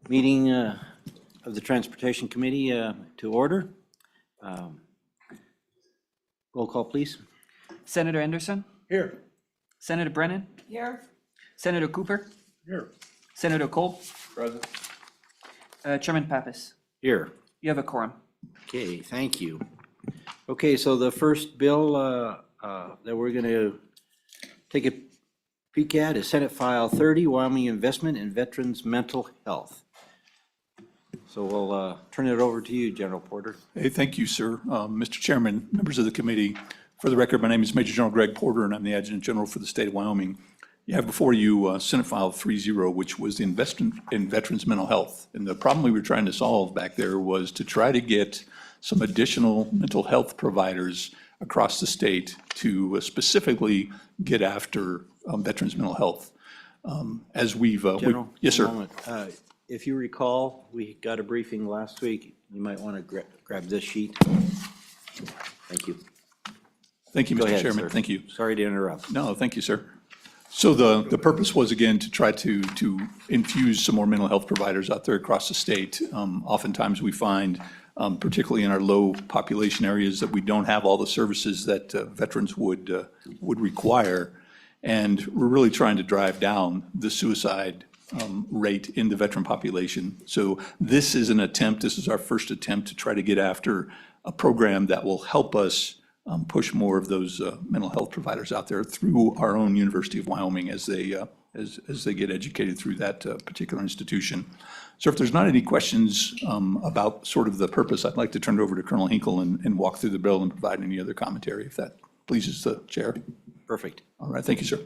Meeting of the Transportation Committee to order. Roll call, please. Senator Anderson, Here. Senator Brennan, Here. Senator Cooper, Here. Senator Cole, Present. Chairman Pappas. Here. You have a quorum. Okay, thank you. Okay, so the first bill that we're going to take a peek at is Senate File 30, Wyoming Investment in Veterans Mental Health. So we'll turn it over to you, General Porter. Hey, thank you, sir. Mr. Chairman, members of the committee, for the record, my name is Major General Greg Porter, and I'm the Adjutant General for the state of Wyoming. You have before you Senate File 30, which was the investment in veterans' mental health. And the problem we were trying to solve back there was to try to get some additional mental health providers across the state to specifically get after veterans' mental health. As we've, General, yes, sir. a moment. If you recall, we got a briefing last week. You might want to grab this sheet. Thank you. Thank you, Go Mr. ahead, Chairman. sir. Thank you. Sorry to interrupt. No, thank you, sir. So the purpose was, again, to try to infuse some more mental health providers out there across the state. Oftentimes we find, particularly in our low population areas, that we don't have all the services that veterans would require. And we're really trying to drive down the suicide rate in the veteran population. So this is an attempt, this is our first attempt to try to get after a program that will help us push more of those mental health providers out there through our own University of Wyoming as they get educated through that particular institution. So if there's not any questions about sort of the purpose, I'd like to turn it over to Colonel Hinkle and walk through the bill and provide any other commentary, if that pleases the chair. Perfect. All right, thank you, sir.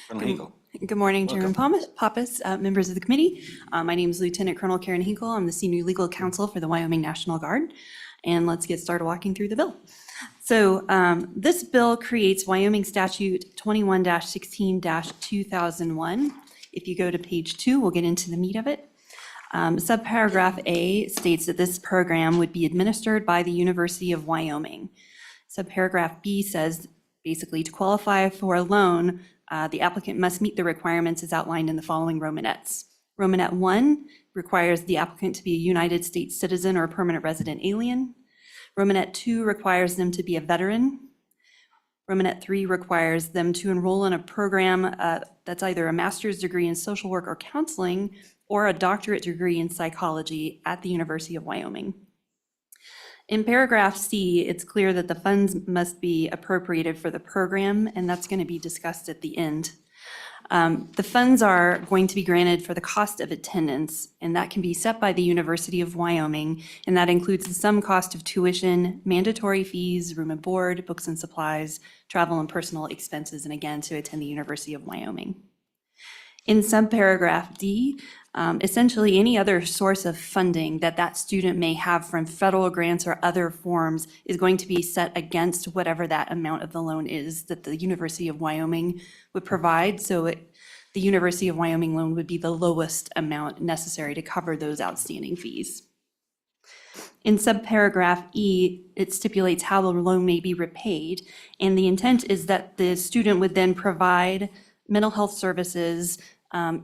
Colonel Hinkle. Good morning, Chairman Pappas, members of the committee. My name is Lieutenant Colonel Karen Hinkle. I'm the Senior Legal Counsel for the Wyoming National Guard. And let's get started walking through the bill. So this bill creates Wyoming Statute 21-16-2001. If you go to page 2, we'll get into the meat of it. Subparagraph A states that this program would be administered by the University of Wyoming. Subparagraph B says, basically, to qualify for a loan, the applicant must meet the requirements as outlined in the following Romanettes. Romanet 1 requires the applicant to be a United States citizen or a permanent resident alien. Romanet 2 requires them to be a veteran. Romanet 3 requires them to enroll in a program that's either a master's degree in social work or counseling or a doctorate degree in psychology at the University of Wyoming. In paragraph C, it's clear that the funds must be appropriated for the program, and that's going to be discussed at the end. The funds are going to be granted for the cost of attendance, and that can be set by the University of Wyoming, and that includes some cost of tuition, mandatory fees, room and board, books and supplies, travel and personal expenses, and again, to attend the University of Wyoming. In subparagraph D, essentially any other source of funding that student may have from federal grants or other forms is going to be set against whatever that amount of the loan is that the University of Wyoming would provide. So the University of Wyoming loan would be the lowest amount necessary to cover those outstanding fees. In subparagraph E, it stipulates how the loan may be repaid, and the intent is that the student would then provide mental health services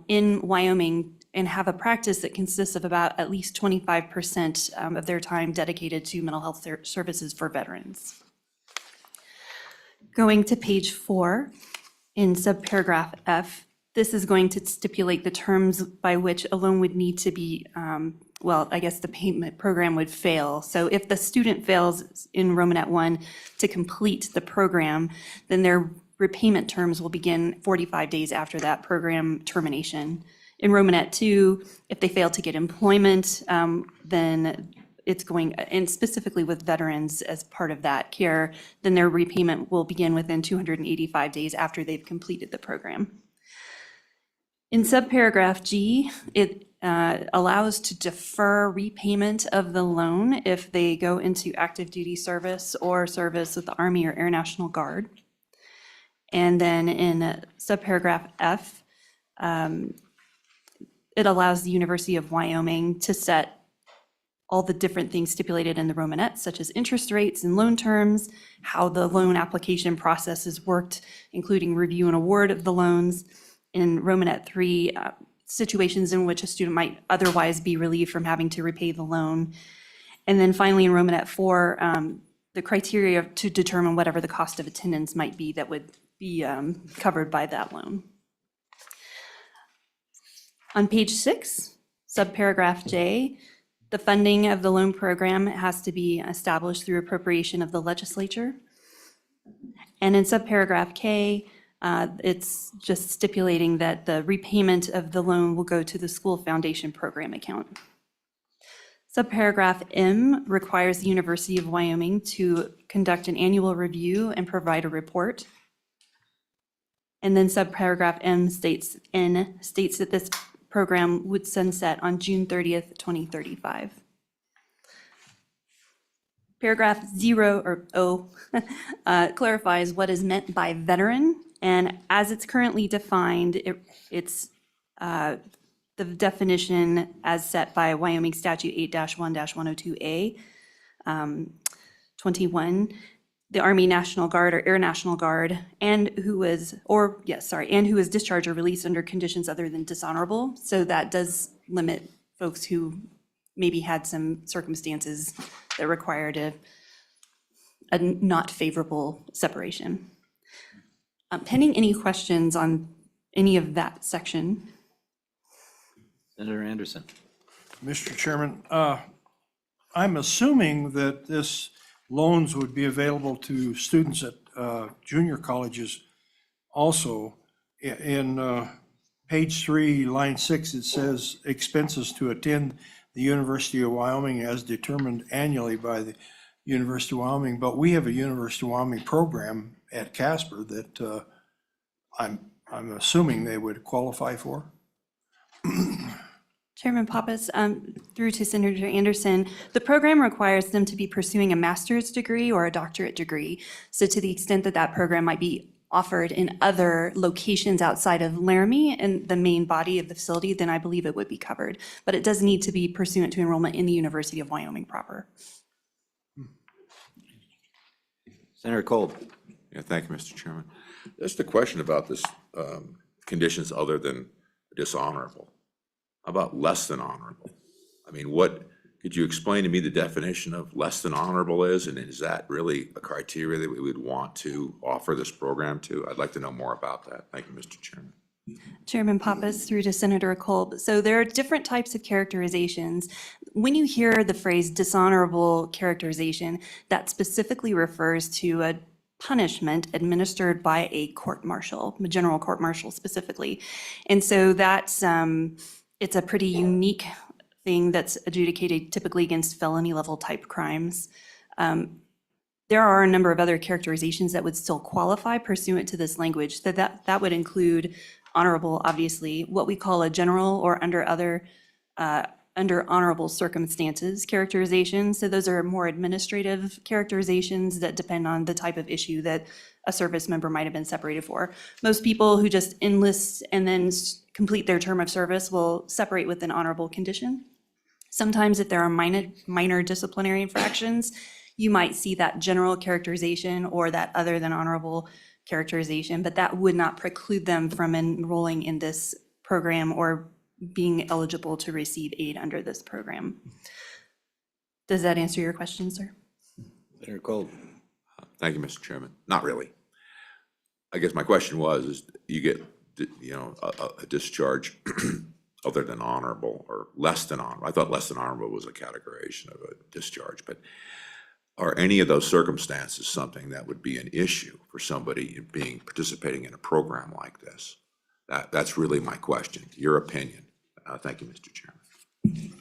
in Wyoming and have a practice that consists of about at least 25% of their time dedicated to mental health services for veterans. Going to page 4, in subparagraph F, this is going to stipulate the terms by which a loan would need to be, well, I guess the payment program would fail. So if the student fails in Romanet 1 to complete the program, then their repayment terms will begin 45 days after that program termination. In Romanet 2, if they fail to get employment, then it's going, and specifically with veterans as part of that care, then their repayment will begin within 285 days after they've completed the program. In subparagraph G, it allows to defer repayment of the loan if they go into active duty service or service with the Army or Air National Guard. And then in subparagraph F, it allows the University of Wyoming to set all the different things stipulated in the Romanettes, such as interest rates and loan terms, how the loan application process is worked, including review and award of the loans. In Romanet 3, situations in which a student might otherwise be relieved from having to repay the loan. And then finally, in Romanet 4, the criteria to determine whatever the cost of attendance might be that would be covered by that loan. On page 6, subparagraph J, the funding of the loan program has to be established through appropriation of the legislature. And in subparagraph K, it's just stipulating that the repayment of the loan will go to the school foundation program account. Subparagraph M requires the University of Wyoming to conduct an annual review and provide a report. And then subparagraph N states that this program would sunset on June 30th, 2035. Paragraph 0 or O clarifies what is meant by veteran, and as it's currently defined, it's the definition as set by Wyoming Statute 8-1-102A 21, the Army National Guard or Air National Guard, and who is discharged or released under conditions other than dishonorable. So that does limit folks who maybe had some circumstances that required a not favorable separation. Pending any questions on any of that section? Senator Anderson. Mr. Chairman, I'm assuming that this loans would be available to students at junior colleges also. In page 3, line 6, it says expenses to attend the University of Wyoming as determined annually by the University of Wyoming, but we have a University of Wyoming program at Casper that I'm assuming they would qualify for. Chairman Pappas, through to Senator Anderson, the program requires them to be pursuing a master's degree or a doctorate degree. So to the extent that that program might be offered in other locations outside of Laramie and the main body of the facility, then I believe it would be covered. But it does need to be pursuant to enrollment in the University of Wyoming proper. Senator Kolb. Yeah, thank you, Mr. Chairman. Just a question about this, conditions other than dishonorable. How about less than honorable? I mean, could you explain to me the definition of less than honorable is, and is that really a criteria that we would want to offer this program to? I'd like to know more about that. Thank you, Mr. Chairman. Chairman Pappas, through to Senator Kolb. So there are different types of characterizations. When you hear the phrase dishonorable characterization, that specifically refers to a punishment administered by a court-martial, a general court-martial specifically. And so that's, it's a pretty unique thing that's adjudicated typically against felony level type crimes. There are a number of other characterizations that would still qualify pursuant to this language. That would include honorable, obviously, what we call a general or under honorable circumstances characterization. So those are more administrative characterizations that depend on the type of issue that a service member might have been separated for. Most people who just enlist and then complete their term of service will separate with an honorable condition. Sometimes if there are minor disciplinary infractions, you might see that general characterization or that other than honorable characterization, but that would not preclude them from enrolling in this program or being eligible to receive aid under this program. Does that answer your question, sir? Senator Kolb. Thank you, Mr. Chairman. Not really. I guess my question is you get, a discharge other than honorable or less than honorable. I thought less than honorable was a categorization of a discharge, but are any of those circumstances something that would be an issue for somebody participating in a program like this? That's really my question, your opinion. Thank you, Mr. Chairman.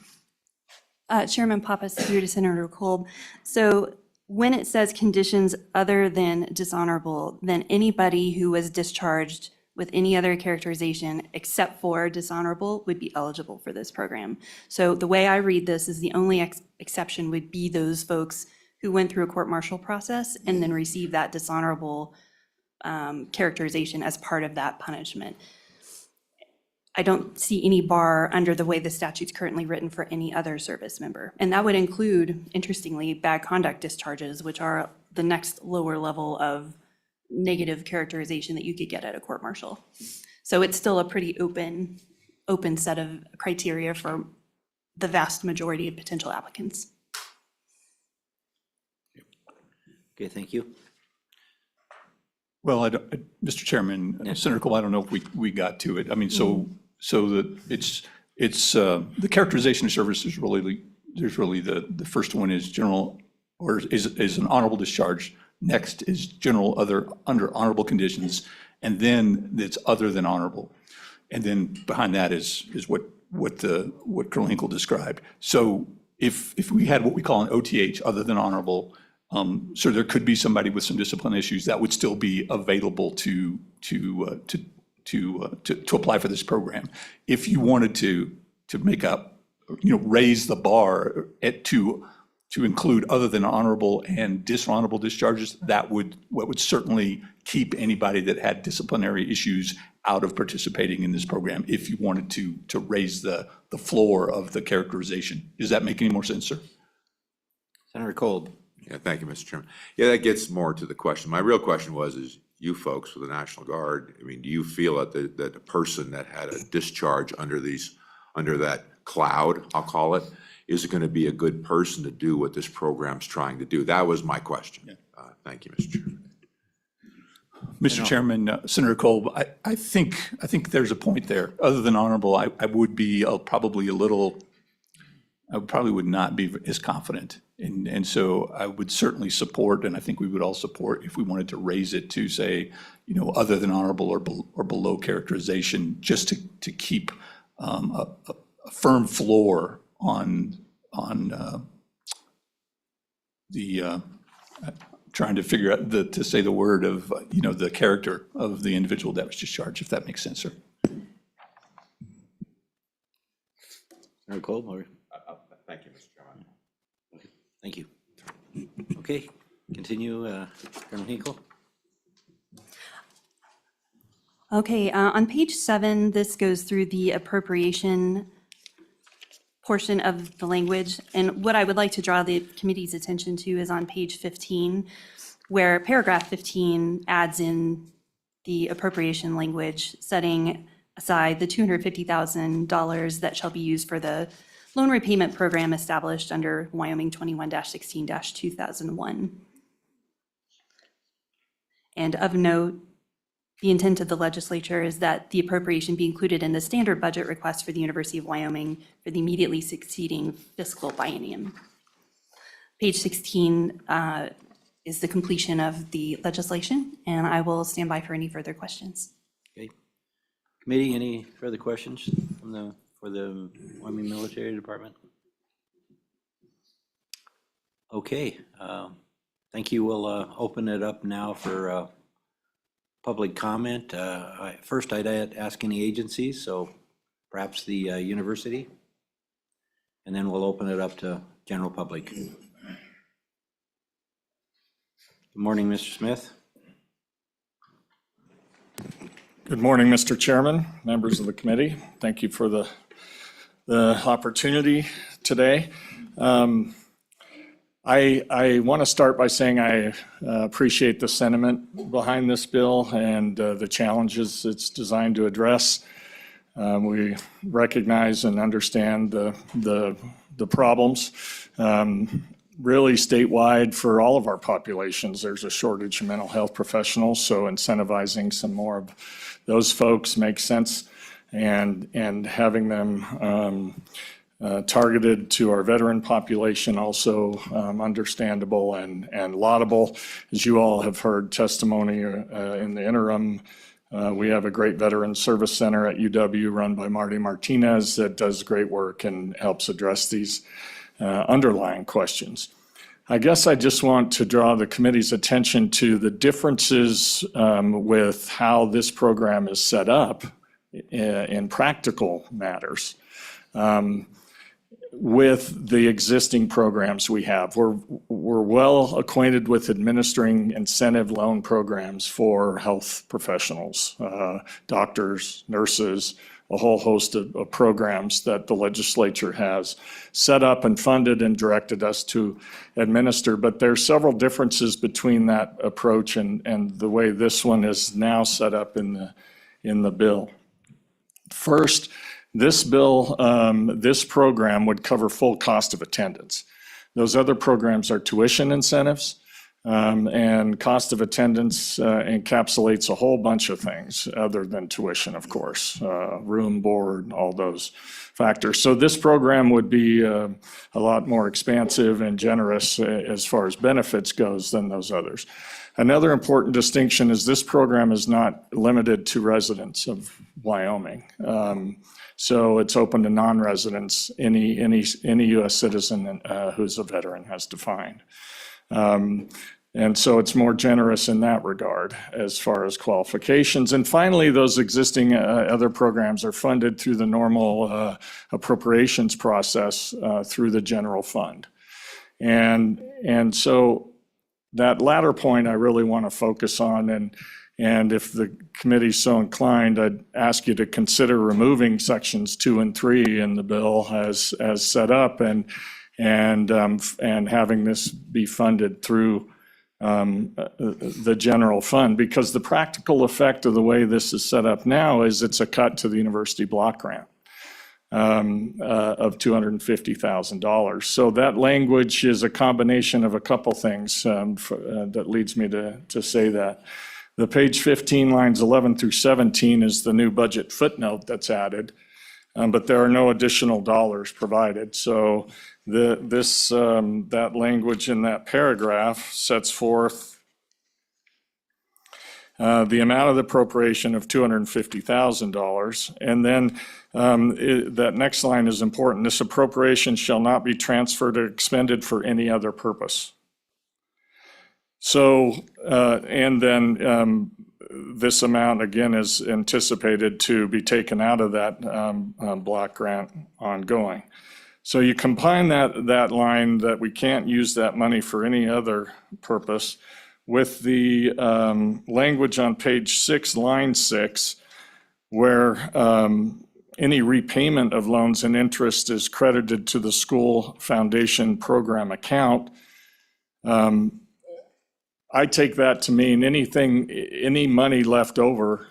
Chairman Pappas, through to Senator Kolb. So when it says conditions other than dishonorable, then anybody who was discharged with any other characterization except for dishonorable would be eligible for this program. So the way I read this is the only exception would be those folks who went through a court-martial process and then received that dishonorable characterization as part of that punishment. I don't see any bar under the way the statute's currently written for any other service member. And that would include, interestingly, bad conduct discharges, which are the next lower level of negative characterization that you could get at a court-martial. So it's still a pretty open open set of criteria for the vast majority of potential applicants. Okay, thank you. Well, Mr. Chairman, Senator Cole, I don't know if we got to it. I mean, so that it's the characterization of service is really, there's really the first one is general, or is an honorable discharge. Next is general under honorable conditions, and then it's other than honorable. And then behind that is what Colonel Hinkle described. So if we had what we call an OTH, other than honorable, so there could be somebody with some discipline issues that would still be available to apply for this program. If you wanted to make up, raise the bar to include other than honorable and dishonorable discharges, what would certainly keep anybody that had disciplinary issues out of participating in this program if you wanted to raise the floor of the characterization. Does that make any more sense, sir? Senator Kolb. Yeah, thank you, Mr. Chairman. Yeah, that gets more to the question. My real question is you folks with the National Guard, I mean, do you feel that a person that had a discharge under that cloud, I'll call it, is going to be a good person to do what this program's trying to do? That was my question. Thank you, Mr. Chairman. Mr. Chairman, Senator Kolb, I think there's a point there. Other than honorable, I would be probably would not be as confident. And so I would certainly support, and I think we would all support if we wanted to raise it to say, other than honorable or below characterization, just to keep a firm floor on the trying to figure out to say the word of the character of the individual that was discharged, if that makes sense, sir. Senator Kolb, or? Thank you, Mr. Chairman. Thank you. Okay, continue, Colonel Hinkle. Okay, on page 7, this goes through the appropriation portion of the language. And what I would like to draw the committee's attention to is on page 15, where paragraph 15 adds in the appropriation language, setting aside the $250,000 that shall be used for the loan repayment program established under Wyoming 21-16-2001. And of note, the intent of the legislature is that the appropriation be included in the standard budget request for the University of Wyoming for the immediately succeeding fiscal biennium. Page 16 is the completion of the legislation, and I will stand by for any further questions. Okay. Committee, any further questions for the Wyoming Military Department? Okay, thank you. We'll open it up now for public comment. First, I'd ask any agencies, so perhaps the university, and then we'll open it up to general public. Good morning, Mr. Smith. Good morning, Mr. Chairman, members of the committee. Thank you for the opportunity today. I want to start by saying I appreciate the sentiment behind this bill and the challenges it's designed to address. We recognize and understand the problems. Really statewide for all of our populations, there's a shortage of mental health professionals, so incentivizing some more of those folks makes sense, and having them targeted to our veteran population also understandable and laudable. As you all have heard testimony in the interim, we have a great veteran service center at UW run by Marty Martinez that does great work and helps address these underlying questions. I guess I just want to draw the committee's attention to the differences with how this program is set up in practical matters. With the existing programs we have, we're well acquainted with administering incentive loan programs for health professionals, doctors, nurses, a whole host of programs that the legislature has set up and funded and directed us to administer. But there are several differences between that approach and the way this one is now set up in the bill. First, This bill, this program would cover full cost of attendance. Those other programs are tuition incentives, and cost of attendance encapsulates a whole bunch of things other than tuition, of course, room, board, all those factors. So this program would be a lot more expansive and generous as far as benefits goes than those others. Another important distinction is this program is not limited to residents of Wyoming. So it's open to non-residents, any U.S. citizen who's a veteran has defined. And so it's more generous in that regard as far as qualifications. And finally, those existing other programs are funded through the normal appropriations process through the general fund. And so that latter point I really want to focus on, and if the committee's so inclined, I'd ask you to consider removing sections 2 and 3 in the bill as set up, and having this be funded through the general fund, because the practical effect of the way this is set up now is it's a cut to the university block grant of $250,000. So that language is a combination of a couple things that leads me to say that. The page 15, lines 11 through 17 is the new budget footnote that's added, but there are no additional dollars provided. So that language in that paragraph sets forth the amount of the appropriation of $250,000. And then that next line is important. This appropriation shall not be transferred or expended for any other purpose. So, and then this amount again is anticipated to be taken out of that block grant ongoing. So you combine that line that we can't use that money for any other purpose with the language on page 6, line 6, where any repayment of loans and interest is credited to the school foundation program account. I take that to mean any money left over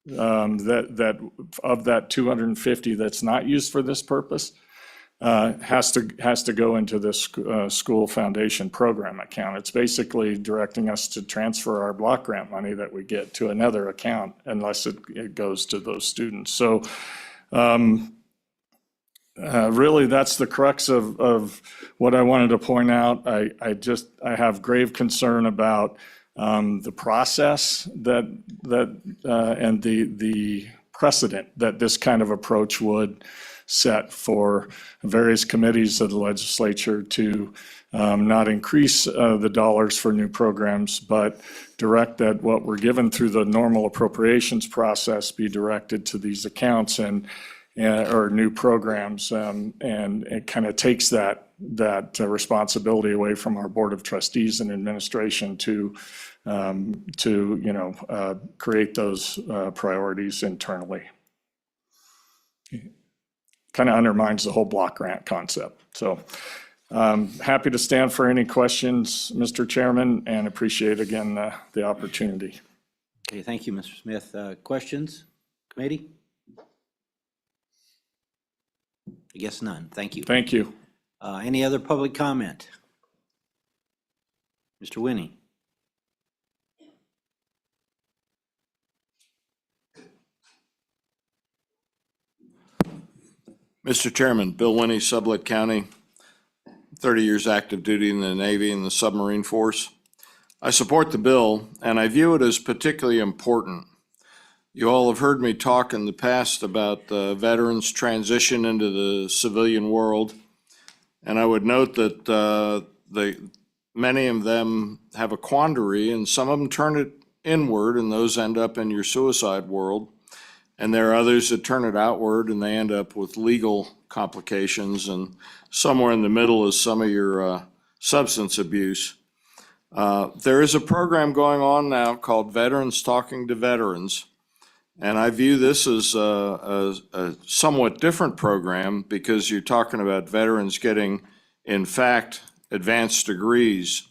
that of that 250 that's not used for this purpose has to go into this school foundation program account. It's basically directing us to transfer our block grant money that we get to another account unless it goes to those students. So really, that's the crux of what I wanted to point out. I have grave concern about the process and the precedent that this kind of approach would set for various committees of the legislature to not increase the dollars for new programs, but direct that what we're given through the normal appropriations process be directed to these accounts or new programs, and it kind of takes that responsibility away from our Board of Trustees and administration to create those priorities internally. Kind of undermines the whole block grant concept. So happy to stand for any questions, Mr. Chairman, and appreciate again the opportunity. Okay, thank you, Mr. Smith. Questions, committee? I guess none. Thank you. Thank you. Any other public comment? Mr. Winnie? Mr. Chairman, Bill Winnie, Sublette County, 30 years active duty in the Navy and the submarine force. I support the bill, and I view it as particularly important. You all have heard me talk in the past about veterans' transition into the civilian world, and I would note that many of them have a quandary, and some of them turn it inward, and those end up in your suicide world. And there are others that turn it outward and they end up with legal complications, and somewhere in the middle is some of your substance abuse. There is a program going on now called Veterans Talking to Veterans, and I view this as a somewhat different program because you're talking about veterans getting, in fact, advanced degrees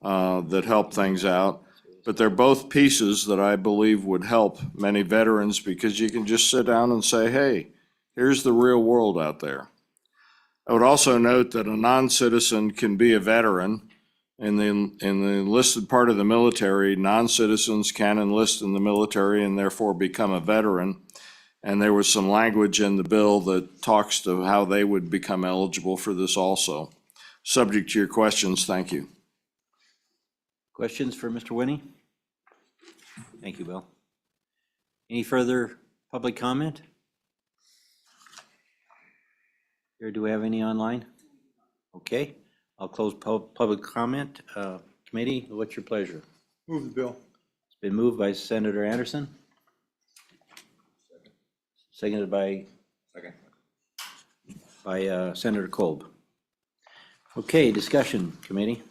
that help things out. But they're both pieces that I believe would help many veterans, because you can just sit down and say, hey, Here's the real world out there. I would also note that a non-citizen can be a veteran. In the enlisted part of the military, non-citizens can enlist in the military and therefore become a veteran. And there was some language in the bill that talks to how they would become eligible for this also. Subject to your questions, thank you. Questions for Mr. Winnie? Thank you, Bill. Any further public comment? Or do we have any online? Okay, I'll close public comment. Committee, what's your pleasure? Move the bill. It's been moved by Senator Anderson. Seconded by? By Senator Kolb. Okay, discussion, committee.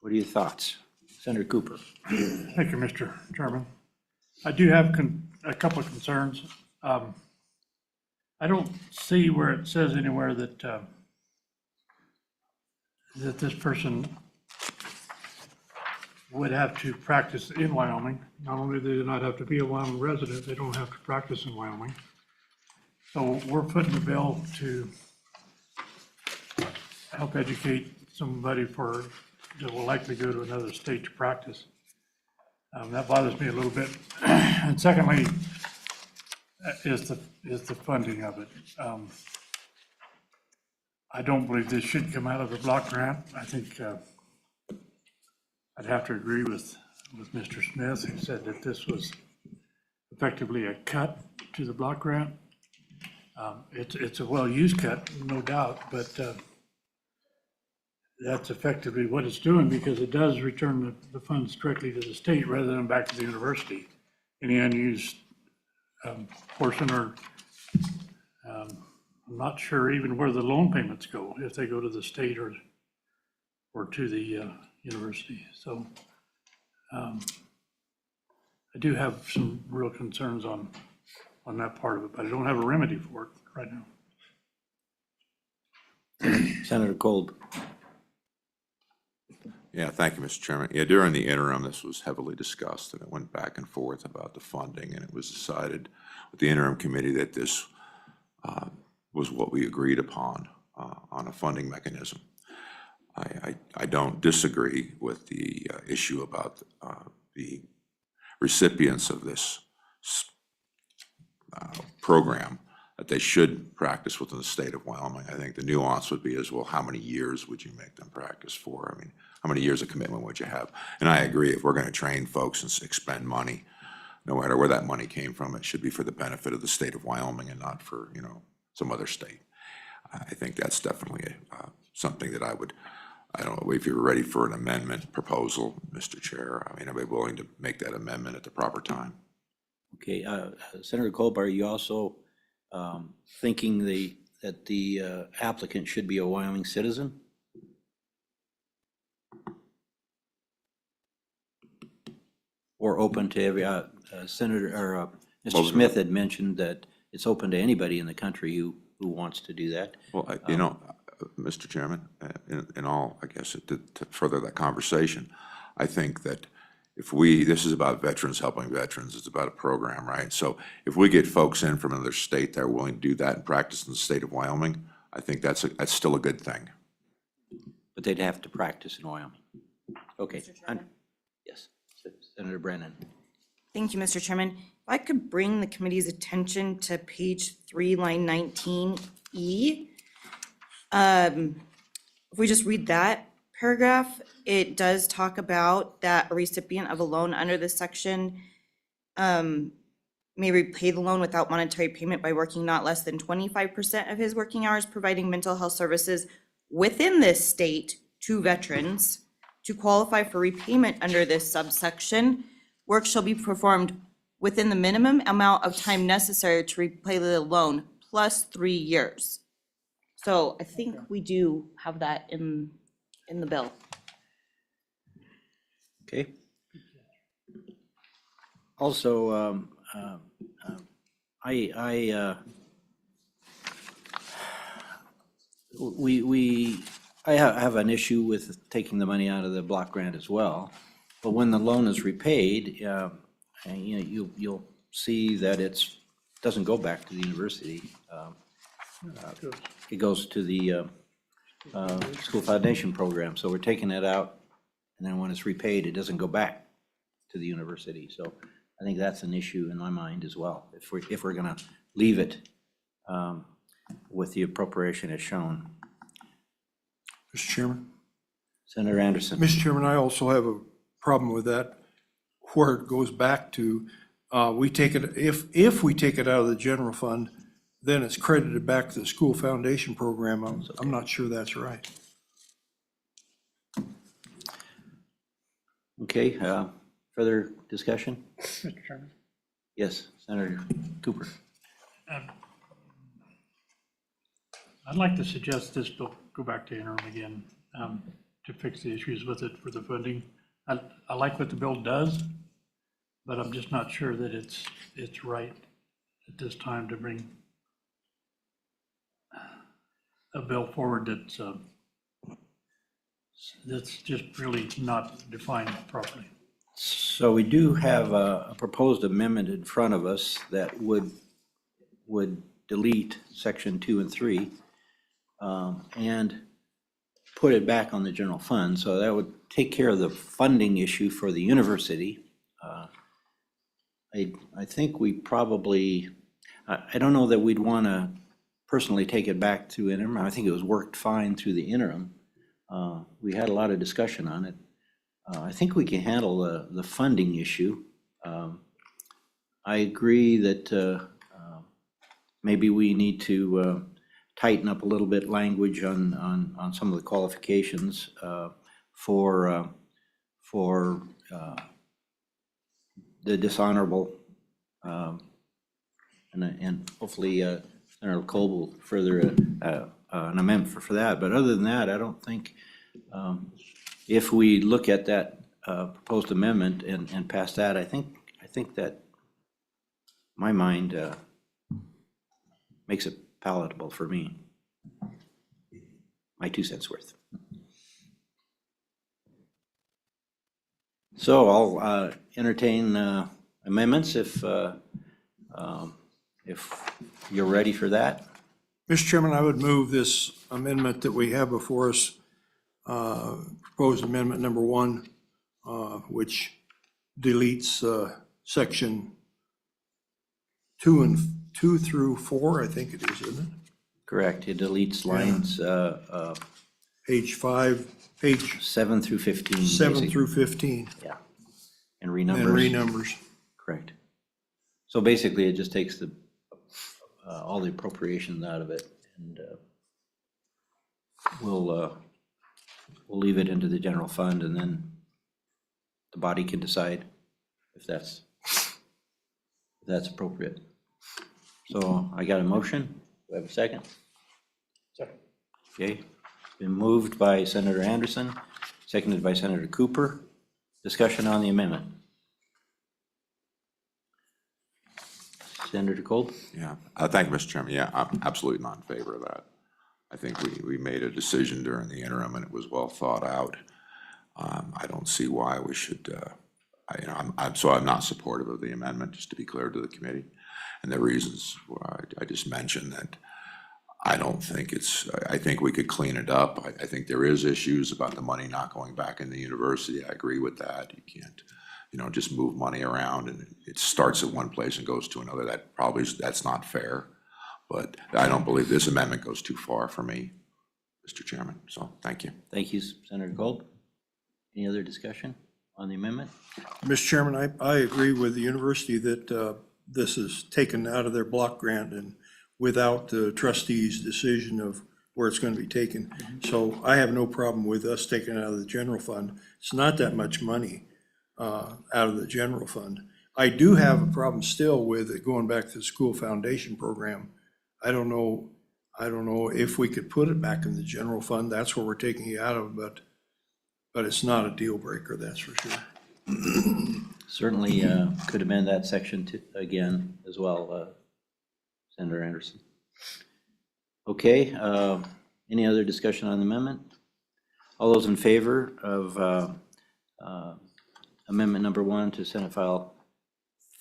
What are your thoughts? Senator Cooper. Thank you, Mr. Chairman. I do have a couple of concerns. I don't see where it says anywhere that that this person would have to practice in Wyoming. Not only do they not have to be a Wyoming resident, they don't have to practice in Wyoming. So we're putting the bill to help educate somebody that will likely go to another state to practice. That bothers me a little bit. And secondly, is the funding of it. I don't believe this should come out of the block grant. I think I'd have to agree with Mr. Smith, who said that this was effectively a cut to the block grant. It's a well-used cut, no doubt, but that's effectively what it's doing, because it does return the funds directly to the state rather than back to the university. Any unused portion, or I'm not sure even where the loan payments go, if they go to the state or to the university. So I do have some real concerns on that part of it, but I don't have a remedy for it right now. Senator Kolb. Yeah, thank you, Mr. Chairman. Yeah, during the interim, this was heavily discussed, and it went back and forth about the funding, and it was decided with the interim committee that this was what we agreed upon on a funding mechanism. I don't disagree with the issue about the recipients of this program, that they should practice within the state of Wyoming. I think the nuance would be as well, how many years would you make them practice for? I mean, how many years of commitment would you have? And I agree, if we're going to train folks and expend money, no matter where that money came from, it should be for the benefit of the state of Wyoming and not for, some other state. I think that's definitely something that I don't know if you're ready for an amendment proposal, Mr. Chair. I mean, I'd be willing to make that amendment at the proper time. Okay, Senator Kolb, are you also thinking that the applicant should be a Wyoming citizen? Or open to every, Senator, or Mr. Smith had mentioned that it's open to anybody in the country who wants to do that. Well, Mr. Chairman, in all, I guess, to further that conversation, I think that this is about veterans helping veterans, it's about a program, right? So if we get folks in from another state that are willing to do that and practice in the state of Wyoming, I think that's still a good thing. But they'd have to practice in Wyoming. Okay. Yes, Senator Brennan. Thank you, Mr. Chairman. If I could bring the committee's attention to page 3, line 19E. If we just read that paragraph, it does talk about that a recipient of a loan under this section may repay the loan without monetary payment by working not less than 25% of his working hours, providing mental health services within this state to veterans. To qualify for repayment under this subsection, work shall be performed within the minimum amount of time necessary to repay the loan plus 3 years. So I think we do have that in the bill. Okay. Also, I have an issue with taking the money out of the block grant as well. But when the loan is repaid, you'll see that it's doesn't go back to the university. It goes to the school foundation program, so we're taking it out, and then when it's repaid, it doesn't go back to the university. So I think that's an issue in my mind as well, if we're gonna leave it with the appropriation as shown. Mr. Chairman? Senator Anderson. Mr. Chairman, I also have a problem with that, where it goes back to, we take it, if we take it out of the general fund, then it's credited back to the school foundation program. I'm not sure that's right. Okay, further discussion? Mr. Chairman. Yes, Senator Cooper. I'd like to suggest this bill go back to interim again, to fix the issues with it for the funding. I like what the bill does, but I'm just not sure that it's right at this time to bring a bill forward that's just really not defined properly. So we do have a proposed amendment in front of us that would delete section 2 and 3 and put it back on the general fund. So that would take care of the funding issue for the university. I think we probably, I don't know that we'd want to personally take it back to interim. I think it was worked fine through the interim. We had a lot of discussion on it. I think we can handle the funding issue. I agree that maybe we need to tighten up a little bit language on some of the qualifications for the dishonorable, and hopefully Senator Cole will further an amendment for that. But other than that, I don't think, if we look at that proposed amendment and pass that, I think that my mind makes it palatable for me. My 2 cents worth. So I'll entertain amendments if you're ready for that. Mr. Chairman, I would move this amendment that we have before us, proposed amendment number 1, which deletes section 2 through 4, I think it is, isn't it? Correct. It deletes lines Page 5, page 7 through 15. 7 basically. through 15, Yeah. And and renumbers. renumbers. Correct. So basically, it just takes the all the appropriations out of it, and we'll leave it into the general fund, and then the body can decide if that's appropriate. So I got a motion. Do I have a second? Second. Okay. Been moved by Senator Anderson, seconded by Senator Cooper. Discussion on the amendment. Senator Cole? Yeah, thank you, Mr. Chairman. Yeah, I'm absolutely not in favor of that. I think we made a decision during the interim and it was well thought out. I don't see why we should, I'm not supportive of the amendment, just to be clear to the committee. And the reasons why I just mentioned that I don't think I think we could clean it up. I think there is issues about the money not going back in the university. I agree with that. You can't, just move money around and it starts at one place and goes to another. That's not fair. But I don't believe this amendment goes too far for me, Mr. Chairman. So thank you. Thank you, Senator Gold. Any other discussion on the amendment? Mr. Chairman, I agree with the university that this is taken out of their block grant and without the trustees' decision of where it's going to be taken. So I have no problem with us taking it out of the general fund. It's not that much money out of the general fund. I do have a problem still with it going back to the school foundation program. I don't know if we could put it back in the general fund. That's where we're taking it out of, but it's not a deal breaker, that's for sure. Certainly could amend that section again as well, Senator Anderson. Okay, any other discussion on the amendment? All those in favor of amendment number 1 to Senate File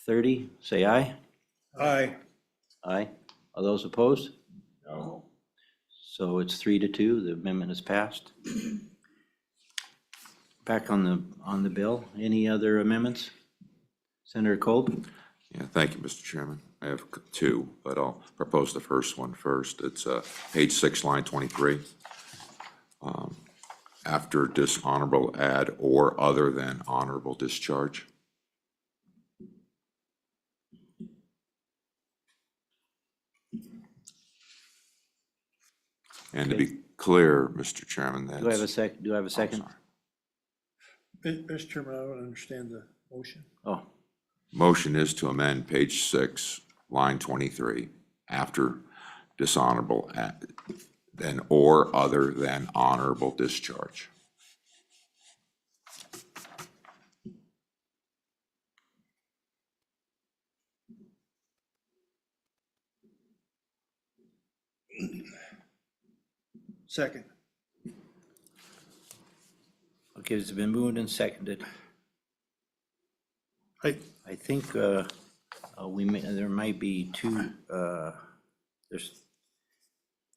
30, say aye. Aye. Aye. Are those opposed? No. So it's 3-2, the amendment is passed. Back on the bill, any other amendments? Senator Kolb? Yeah, thank you, Mr. Chairman. I have two, but I'll propose the first one first. It's page 6, line 23. After dishonorable, add or other than honorable discharge. And to be clear, Mr. Chairman, that's. Do I have a second? Mr. Chairman, I don't understand the motion. Oh, Motion is to amend page 6, line 23, after dishonorable, then or other than honorable discharge. Second. okay, it's been moved and seconded. I think there might be two, there's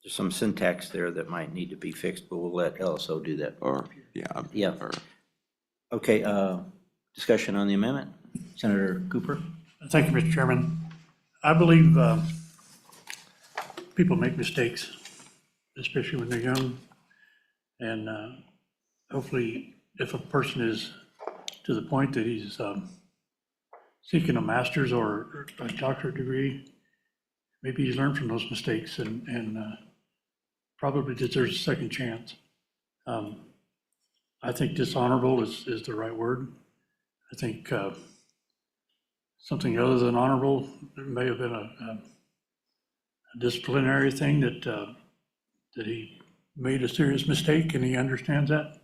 some syntax there that might need to be fixed, but we'll let LSO do that. Or, yeah. Yeah. or- Okay, discussion on the amendment. Senator Cooper? Thank you, Mr. Chairman. I believe people make mistakes, especially when they're young. And hopefully, if a person is to the point that he's seeking a master's or a doctorate degree, maybe he's learned from those mistakes and probably deserves a second chance. I think dishonorable is the right word. I think something other than honorable, there may have been a disciplinary thing that he made a serious mistake and he understands that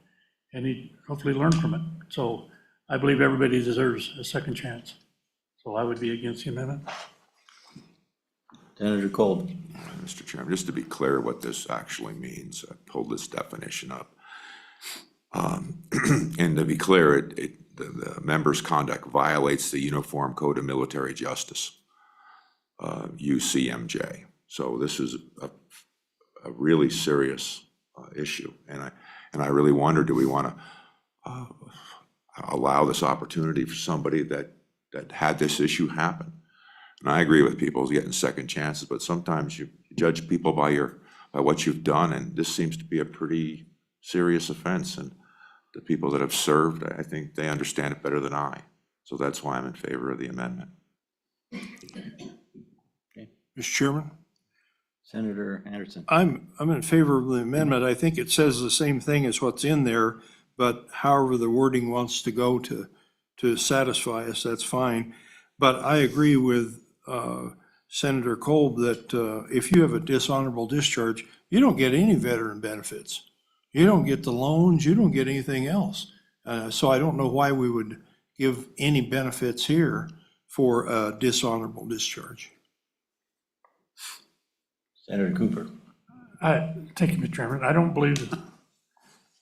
and he hopefully learned from it. So I believe everybody deserves a second chance. So I would be against the amendment. Senator Kolb? Mr. Chairman, just to be clear what this actually means, I pulled this definition up. And to be clear, the member's conduct violates the Uniform Code of Military Justice, UCMJ. So this is a really serious issue. And I really wonder, do we want to allow this opportunity for somebody that had this issue happen? And I agree with people getting second chances, but sometimes you judge people by what you've done, and this seems to be a pretty serious offense. And the people that have served, I think they understand it better than I. So that's why I'm in favor of the amendment. Mr. Chairman, Senator Anderson? I'm in favor of the amendment. I think it says the same thing as what's in there, but however the wording wants to go to satisfy us, that's fine. But I agree with Senator Kolb that if you have a dishonorable discharge, you don't get any veteran benefits. You don't get the loans, you don't get anything else. So I don't know why we would give any benefits here for a dishonorable discharge. Senator Cooper? Thank you, Mr. Chairman. I don't believe,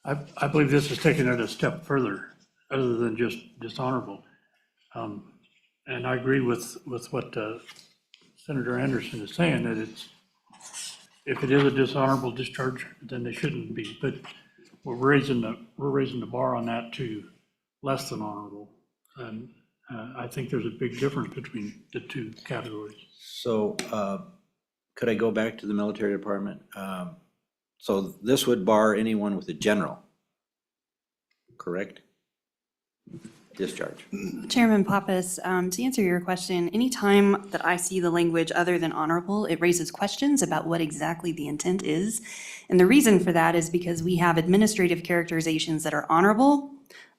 I believe this is taking it a step further, other than just dishonorable. And I agree with what Senator Anderson is saying, that if it is a dishonorable discharge, then they shouldn't be. But we're raising the bar on that to less than honorable. And I think there's a big difference between the two categories. So could I go back to the military department? So this would bar anyone with a general, correct? Discharge. Chairman Pappas, to answer your question, anytime that I see the language other than honorable, it raises questions about what exactly the intent is. And the reason for that is because we have administrative characterizations that are honorable,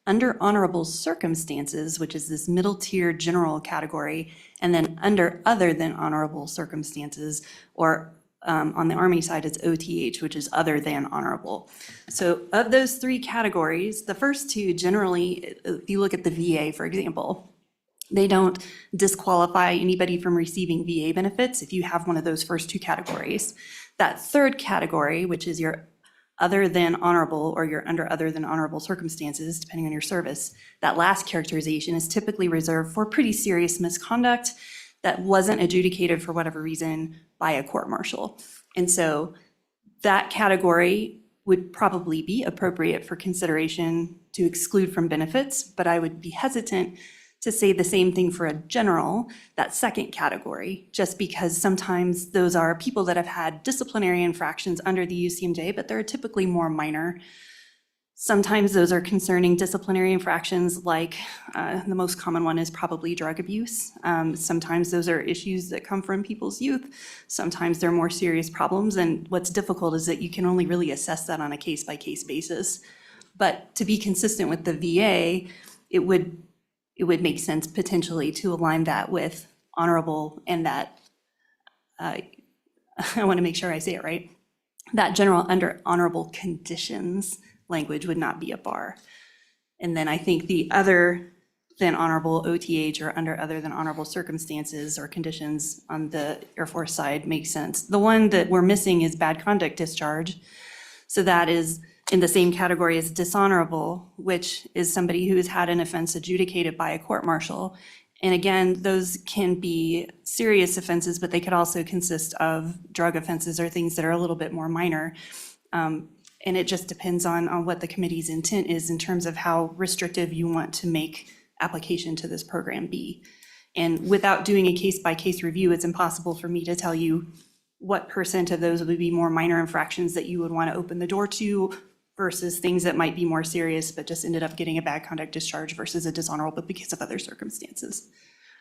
under honorable circumstances, which is this middle tier general category, and then under other than honorable circumstances, or on the Army side, it's OTH, which is other than honorable. So of those three categories, the first two generally, if you look at the VA, for example, they don't disqualify anybody from receiving VA benefits if you have one of those first two categories. That third category, which is your other than honorable or your under other than honorable circumstances, depending on your service, that last characterization is typically reserved for pretty serious misconduct that wasn't adjudicated for whatever reason by a court martial. And so that category would probably be appropriate for consideration to exclude from benefits, but I would be hesitant to say the same thing for a general, that second category, just because sometimes those are people that have had disciplinary infractions under the UCMJ, but they're typically more minor. Sometimes those are concerning disciplinary infractions, like the most common one is probably drug abuse. Sometimes those are issues that come from people's youth. Sometimes they're more serious problems, and what's difficult is that you can only really assess that on a case-by-case basis. But to be consistent with the VA, it would make sense potentially to align that with honorable, and that, I want to make sure I say it right, that general under honorable conditions language would not be a bar. And then I think the other than honorable OTH or under other than honorable circumstances or conditions on the Air Force side makes sense. The one that we're missing is bad conduct discharge. So that is in the same category as dishonorable, which is somebody who has had an offense adjudicated by a court martial. And again, those can be serious offenses, but they could also consist of drug offenses or things that are a little bit more minor. And it just depends on what the committee's intent is in terms of how restrictive you want to make application to this program be. And without doing a case-by-case review, it's impossible for me to tell you what % of those would be more minor infractions that you would want to open the door to versus things that might be more serious, but just ended up getting a bad conduct discharge versus a dishonorable because of other circumstances.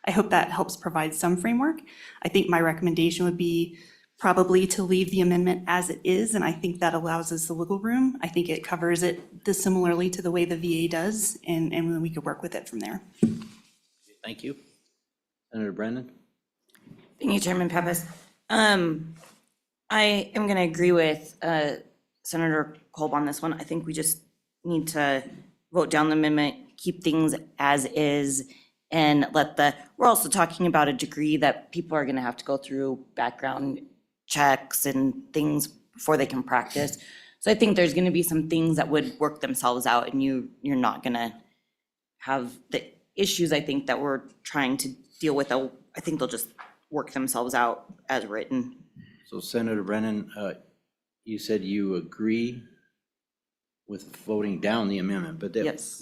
I hope that helps provide some framework. I think my recommendation would be probably to leave the amendment as it is, and I think that allows us the wiggle room. I think it covers it similarly to the way the VA does, and then we could work with it from there. Thank you. Senator Brennan? Thank you, Chairman Pappas. I am going to agree with Senator Kolb on this one. I think we just need to vote down the amendment, keep things as is, and we're also talking about a degree that people are going to have to go through background checks and things before they can practice. So I think there's going to be some things that would work themselves out, and you're not going to have the issues, I think, that we're trying to deal with. I think they'll just work themselves out as written. So Senator Brennan, you said you agree with voting down the amendment, but Yes.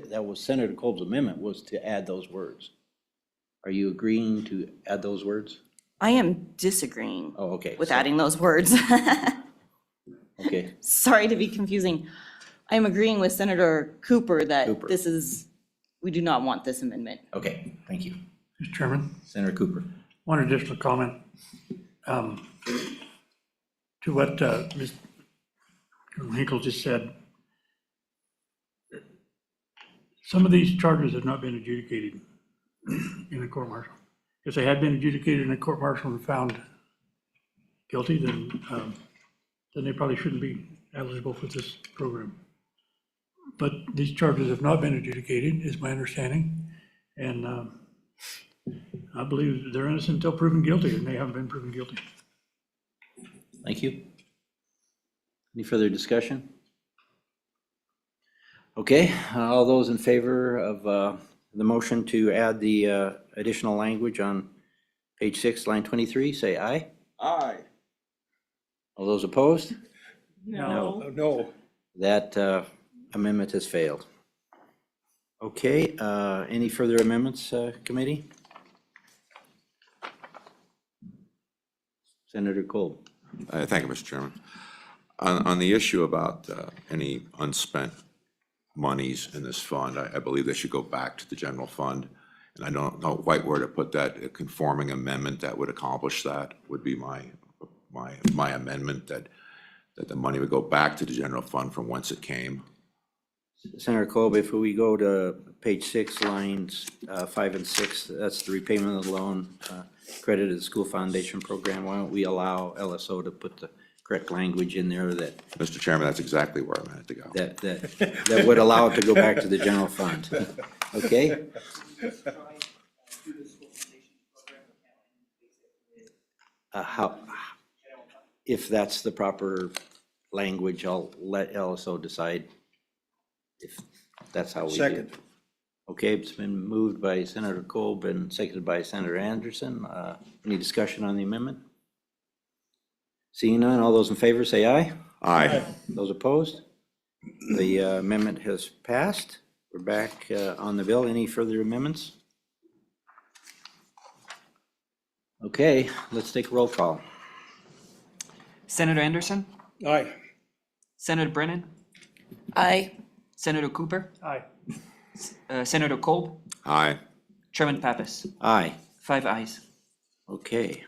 that was Senator Kolb's amendment was to add those words. Are you agreeing to add those words? I am disagreeing Oh, okay. with So- adding those words. Okay, Sorry to be confusing. I'm agreeing with Senator Cooper that Cooper. we do not want this amendment. okay, thank you. Mr. Chairman, Senator Cooper. one additional comment. To what Ms. Hinkle just said. Some of these charges have not been adjudicated in a court martial. If they had been adjudicated in a court martial and found guilty, then they probably shouldn't be eligible for this program. But these charges have not been adjudicated, is my understanding. And I believe they're innocent until proven guilty, and they haven't been proven guilty. Thank you. Any further discussion? Okay, all those in favor of the motion to add the additional language on page 6, line 23, say aye. Aye. All those opposed? No. That amendment has failed. Okay, any further amendments, committee? Senator Kolb. Thank you, Mr. Chairman. On the issue about any unspent monies in this fund, I believe they should go back to the general fund. And I don't know quite where to put that. A conforming amendment that would accomplish that would be my amendment, that the money would go back to the general fund from whence it came. Senator Kolb, if we go to page 6, lines 5 and 6, that's the repayment of the loan credited to the school foundation program. Why don't we allow LSO to put the correct language in there that Mr. Chairman, that's exactly where I meant it to go. that would allow it to go back to the general fund? Okay? If that's the proper language, I'll let LSO decide if that's how we do it. Second. Okay, it's been moved by Senator Kolb and seconded by Senator Anderson. Any discussion on the amendment? Seeing none, all those in favor say aye. Aye. Those opposed? The amendment has passed. We're back on the bill. Any further amendments? Okay, let's take a roll call. Senator Anderson, Aye. Senator Brennan, Aye. Senator Cooper, Aye. Senator Kolb, Aye. Chairman Pappas. Aye. 5 ayes. Okay.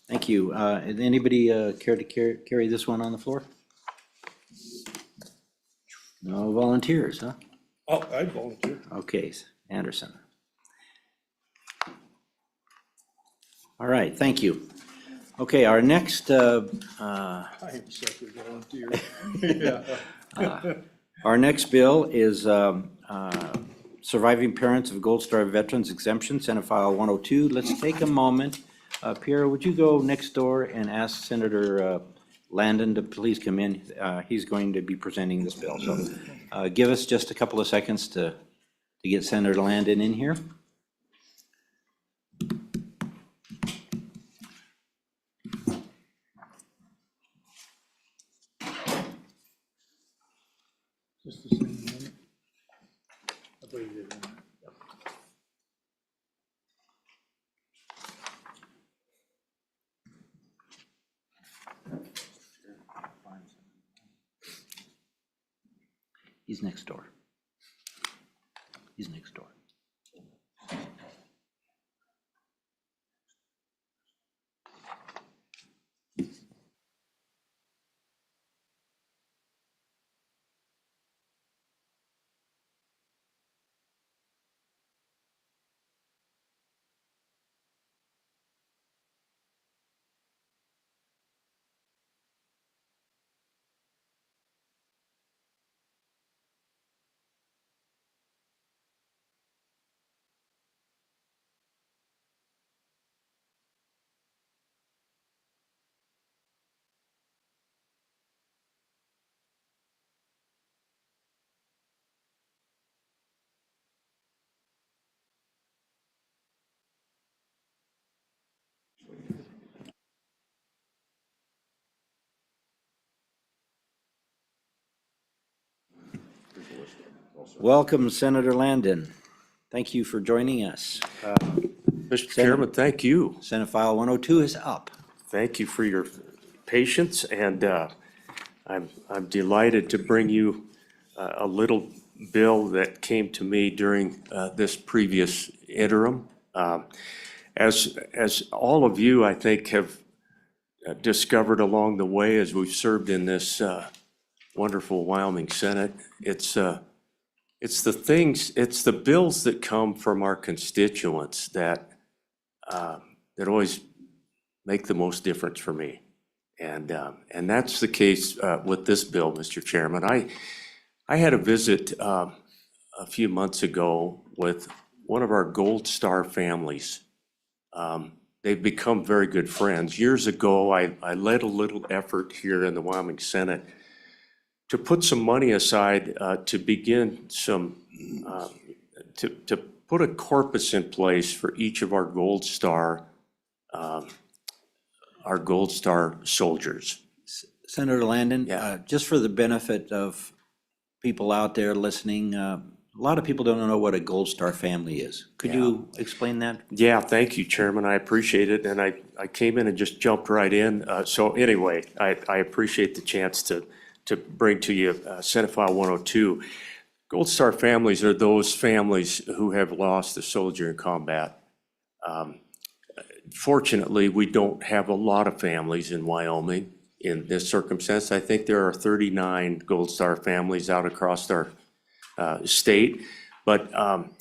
Thank you. Anybody care to carry this one on the floor? No volunteers, huh? Oh, I'd volunteer. Okay, Anderson. All right, thank you. Okay, our next, I am such a volunteer. Yeah. our next bill is Surviving Parents of Gold Star Veterans Exemption, Senate File 102. Let's take a moment. Pierre, would you go next door and ask Senator Landon to please come in? He's going to be presenting this bill. So give us just a couple of seconds to get Senator Landon in here. Just the same amendment? I believe you did. He's next door. He's next door. Welcome, Senator Landon. Thank you for joining us. Mr. Chairman, thank you. Senate File 102 is up. Thank you for your patience, and I'm delighted to bring you a little bill that came to me during this previous interim. As all of you, I think, have discovered along the way as we've served in this wonderful Wyoming Senate, it's the bills that come from our constituents that always make the most difference for me. And that's the case with this bill, Mr. Chairman. I had a visit a few months ago with one of our Gold Star families. They've become very good friends. Years ago, I led a little effort here in the Wyoming Senate to put some money aside to begin to put a corpus in place for each of our Gold Star soldiers. Senator Landon, Yeah. just for the benefit of people out there listening, a lot of people don't know what a Gold Star family is. Could you explain that? Yeah, thank you, Chairman. I appreciate it. And I came in and just jumped right in. So anyway, I appreciate the chance to bring to you Senate File 102. Gold Star families are those families who have lost a soldier in combat. Fortunately, we don't have a lot of families in Wyoming in this circumstance. I think there are 39 Gold Star families out across our state. But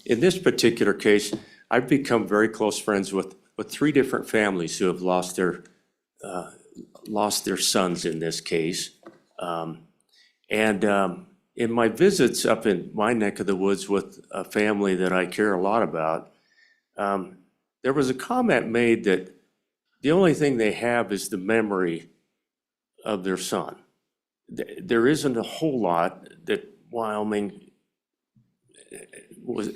in this particular case, I've become very close friends with 3 different families who have lost their sons in this case. In my visits up in my neck of the woods with a family that I care a lot about, there was a comment made that the only thing they have is the memory of their son. There isn't a whole lot that Wyoming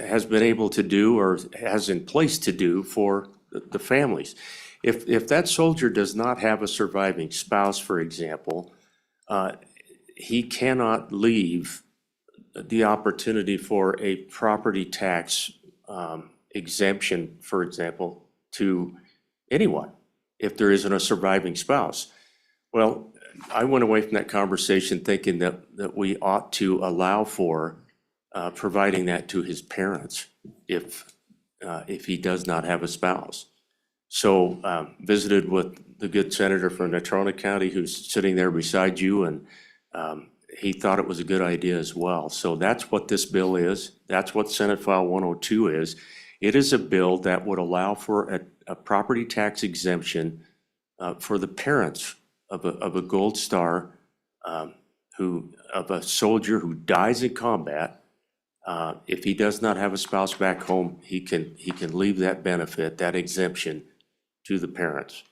has been able to do or has in place to do for the families. If that soldier does not have a surviving spouse, for example, he cannot leave the opportunity for a property tax exemption, for example, to anyone if there isn't a surviving spouse. Well, I went away from that conversation thinking that we ought to allow for providing that to his parents if he does not have a spouse. So visited with the good senator from Natrona County who's sitting there beside you, and he thought it was a good idea as well. So that's what this bill is. That's what Senate File 102 is. It is a bill that would allow for a property tax exemption for the parents of a Gold Star of a soldier who dies in combat. If he does not have a spouse back home, he can leave that benefit, that exemption, to the parents.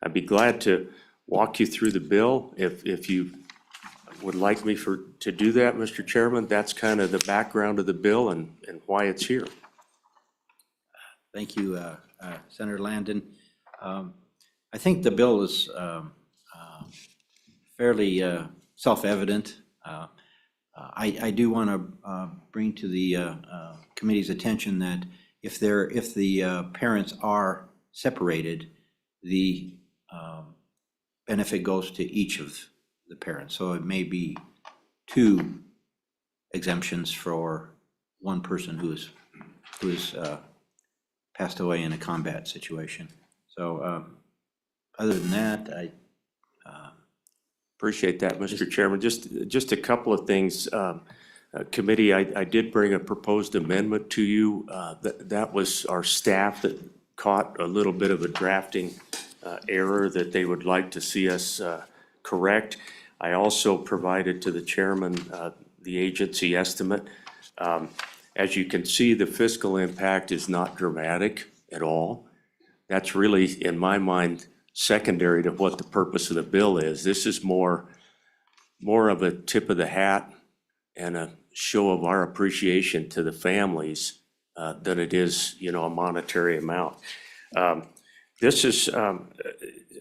I'd be glad to walk you through the bill if you would like me to do that, Mr. Chairman. That's kind of the background of the bill and why it's here. Thank you, Senator Landon. I think the bill is fairly self-evident. I do want to bring to the committee's attention that if the parents are separated, the benefit goes to each of the parents. So it may be 2 exemptions for one person who is passed away in a combat situation. So other than that, I Appreciate that, Mr. Chairman. Just a couple of things. Committee, I did bring a proposed amendment to you. That was our staff that caught a little bit of a drafting error that they would like to see us correct. I also provided to the chairman the agency estimate. As you can see, the fiscal impact is not dramatic at all. That's really, in my mind, secondary to what the purpose of the bill is. This is more of a tip of the hat and a show of our appreciation to the families than it is, a monetary amount. This is,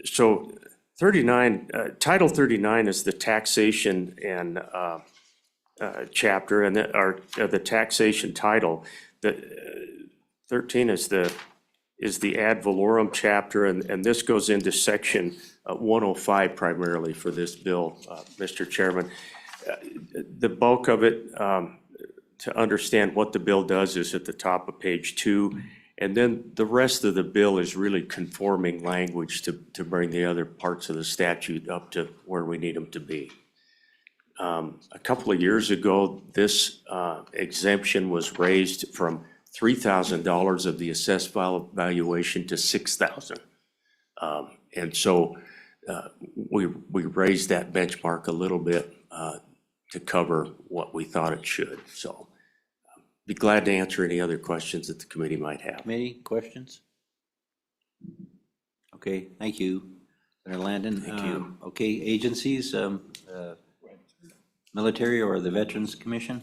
so 39, Title 39 is the taxation and chapter, and the taxation title. The 13 is the ad valorem chapter, and this goes into section 105 primarily for this bill, Mr. Chairman. The bulk of it, to understand what the bill does, is at the top of page 2, and then the rest of the bill is really conforming language to bring the other parts of the statute up to where we need them to be. A couple of years ago, this exemption was raised from $3,000 of the assessed valuation to $6,000. And so we raised that benchmark a little bit to cover what we thought it should. So be glad to answer any other questions that the committee might have. Committee, questions? Okay, thank you, Senator Landon. Thank you. Okay, agencies, military or the Veterans Commission?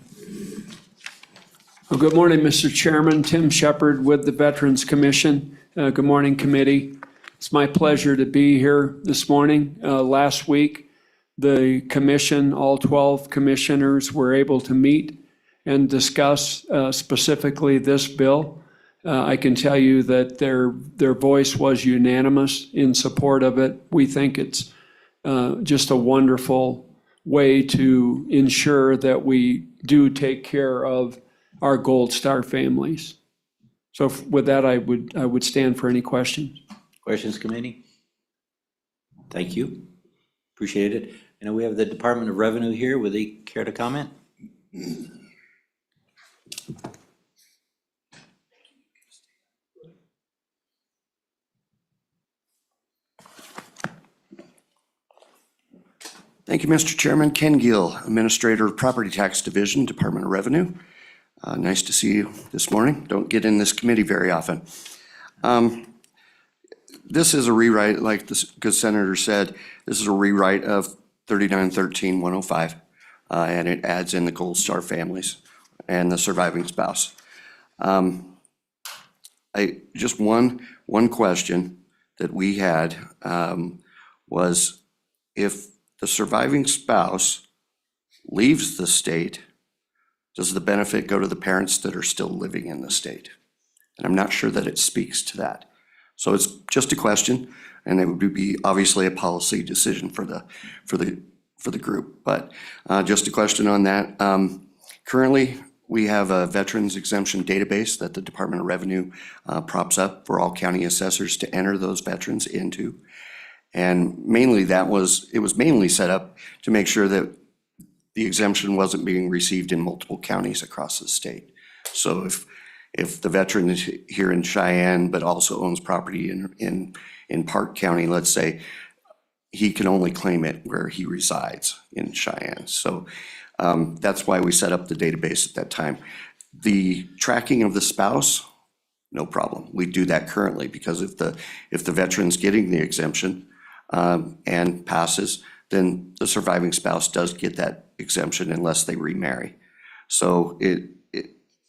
Well, good morning, Mr. Chairman. Tim Shepard with the Veterans Commission. Good morning, committee. It's my pleasure to be here this morning. Last week, the commission, all 12 commissioners, were able to meet and discuss specifically this bill. I can tell you that their voice was unanimous in support of it. We think it's just a wonderful way to ensure that we do take care of our Gold Star families. So with that, I would stand for any questions. Questions, committee? Thank you. Appreciate it. I know we have the Department of Revenue here. Would they care to comment? Thank you, Mr. Chairman. Ken Gill, Administrator of Property Tax Division, Department of Revenue. Nice to see you this morning. Don't get in this committee very often. This is a rewrite, like the good senator said, this is a rewrite of 3913-105, and it adds in the Gold Star families. and the surviving spouse. Just one question that we had was if the surviving spouse leaves the state, does the benefit go to the parents that are still living in the state? And I'm not sure that it speaks to that. So it's just a question, and it would be obviously a policy decision for the group. But just a question on that. Currently, we have a veterans exemption database that the Department of Revenue props up for all county assessors to enter those veterans into. And mainly it was mainly set up to make sure that the exemption wasn't being received in multiple counties across the state. So if the veteran is here in Cheyenne, but also owns property in Park County, let's say, he can only claim it where he resides in Cheyenne. So that's why we set up the database at that time. The tracking of the spouse, no problem. We do that currently because if the veteran's getting the exemption and passes, then the surviving spouse does get that exemption unless they remarry. So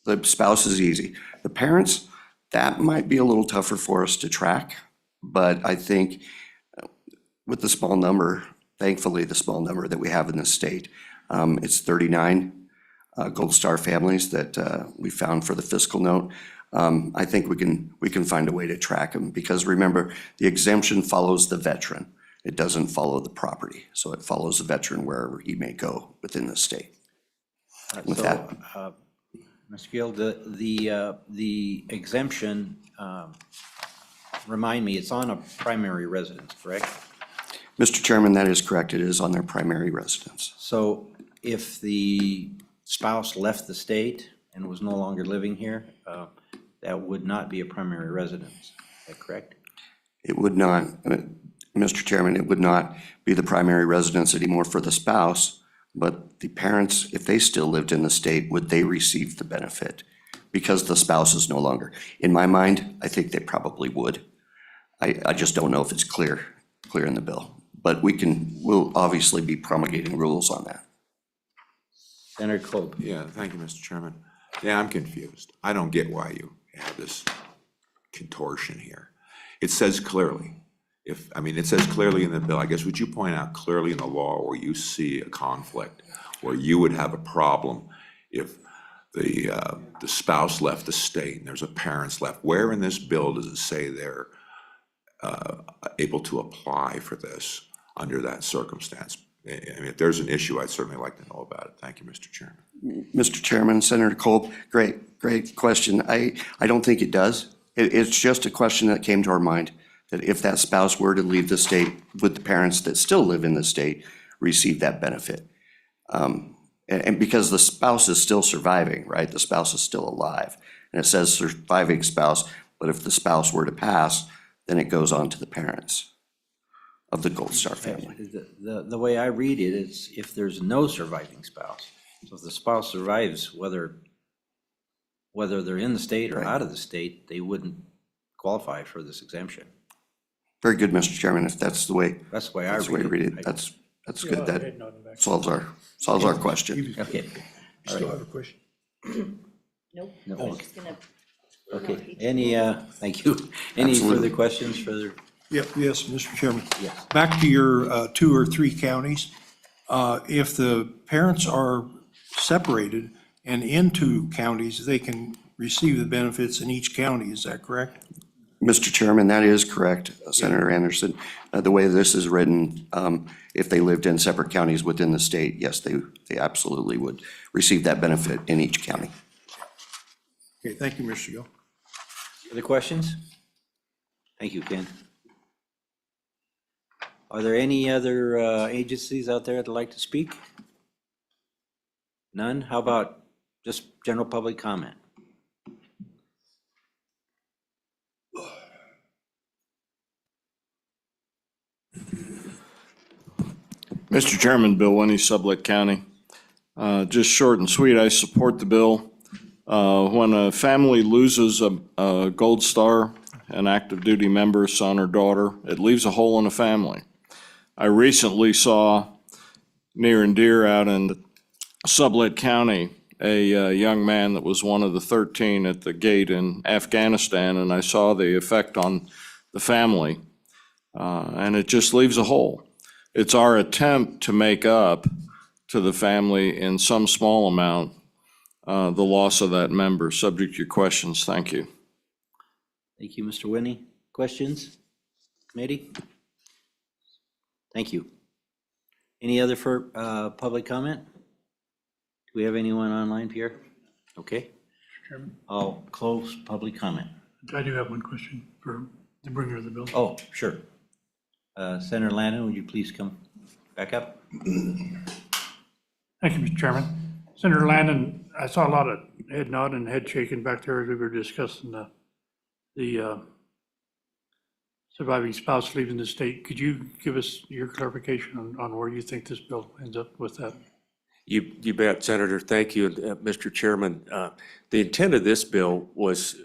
the spouse is easy. The parents, that might be a little tougher for us to track, but I think with the small number, thankfully the small number that we have in the state, it's 39 Gold Star families that we found for the fiscal note. I think we can find a way to track them because remember, the exemption follows the veteran. It doesn't follow the property. So it follows the veteran wherever he may go within the state. With that. Mr. Gill, the exemption, remind me, it's on a primary residence, correct? Mr. Chairman, that is correct. It is on their primary residence. So if the spouse left the state and was no longer living here, that would not be a primary residence, is that correct? It would not, Mr. Chairman, it would not be the primary residence anymore for the spouse, but the parents, if they still lived in the state, would they receive the benefit? Because the spouse is no longer. In my mind, I think they probably would. I just don't know if it's clear in the bill. But we'll obviously be promulgating rules on that. Senator Kolb. Yeah, thank you, Mr. Chairman. Yeah, I'm confused. I don't get why you have this contortion here. It says clearly, it says clearly in the bill, I guess, would you point out clearly in the law where you see a conflict, where you would have a problem if the spouse left the state and there's a parents left? Where in this bill does it say they're able to apply for this under that circumstance? I mean, if there's an issue, I'd certainly like to know about it. Thank you, Mr. Chairman. Mr. Chairman, Senator Kolb, great question. I don't think it does. It's just a question that came to our mind, that if that spouse were to leave the state, would the parents that still live in the state receive that benefit? And because the spouse is still surviving, right? The spouse is still alive. And it says surviving spouse, but if the spouse were to pass, then it goes on to the parents of the Gold Star family. The way I read it is if there's no surviving spouse. So if the spouse survives, whether they're in the state or out of the state, they wouldn't qualify for this exemption. Very good, Mr. Chairman, if that's the way. That's the way I That's the way to read read it. it. That's good. That solves our question. Okay. Still have a question? Nope. No. I'm just gonna. Okay, thank you. Any Absolutely. further questions further? Yes, Mr. Chairman. Yes. Back to your 2 or 3 counties. If the parents are separated and in 2 counties, they can receive the benefits in each county, is that correct? Mr. Chairman, that is correct, Senator Anderson. The way this is written, if they lived in separate counties within the state, yes, they absolutely would receive that benefit in each county. Okay, thank you, Mr. Gill. Other questions? Thank you, Ken. Are there any other agencies out there that'd like to speak? None? How about just general public comment? Mr. Chairman, Bill Winnie, Sublette County. Just short and sweet, I support the bill. When a family loses a Gold Star, an active duty member, son or daughter, it leaves a hole in the family. I recently saw near and dear out in Sublette County a young man that was one of the 13 at the gate in Afghanistan, and I saw the effect on the family. And it just leaves a hole. It's our attempt to make up to the family in some small amount the loss of that member. Subject to your questions. Thank you. Thank you, Mr. Whitney. Questions? Committee? Thank you. Any other public comment? Do we have anyone online, Pierre? Okay, Chairman, I'll close public comment. I do have one question for the bringer of the bill. Oh, sure. Senator Landon, would you please come back up? Thank you, Mr. Chairman. Senator Landon, I saw a lot of head nodding and head shaking back there as we were discussing the surviving spouse leaving the state. Could you give us your clarification on where you think this bill ends up with that? You bet, Senator. Thank you, Mr. Chairman. The intent of this bill was,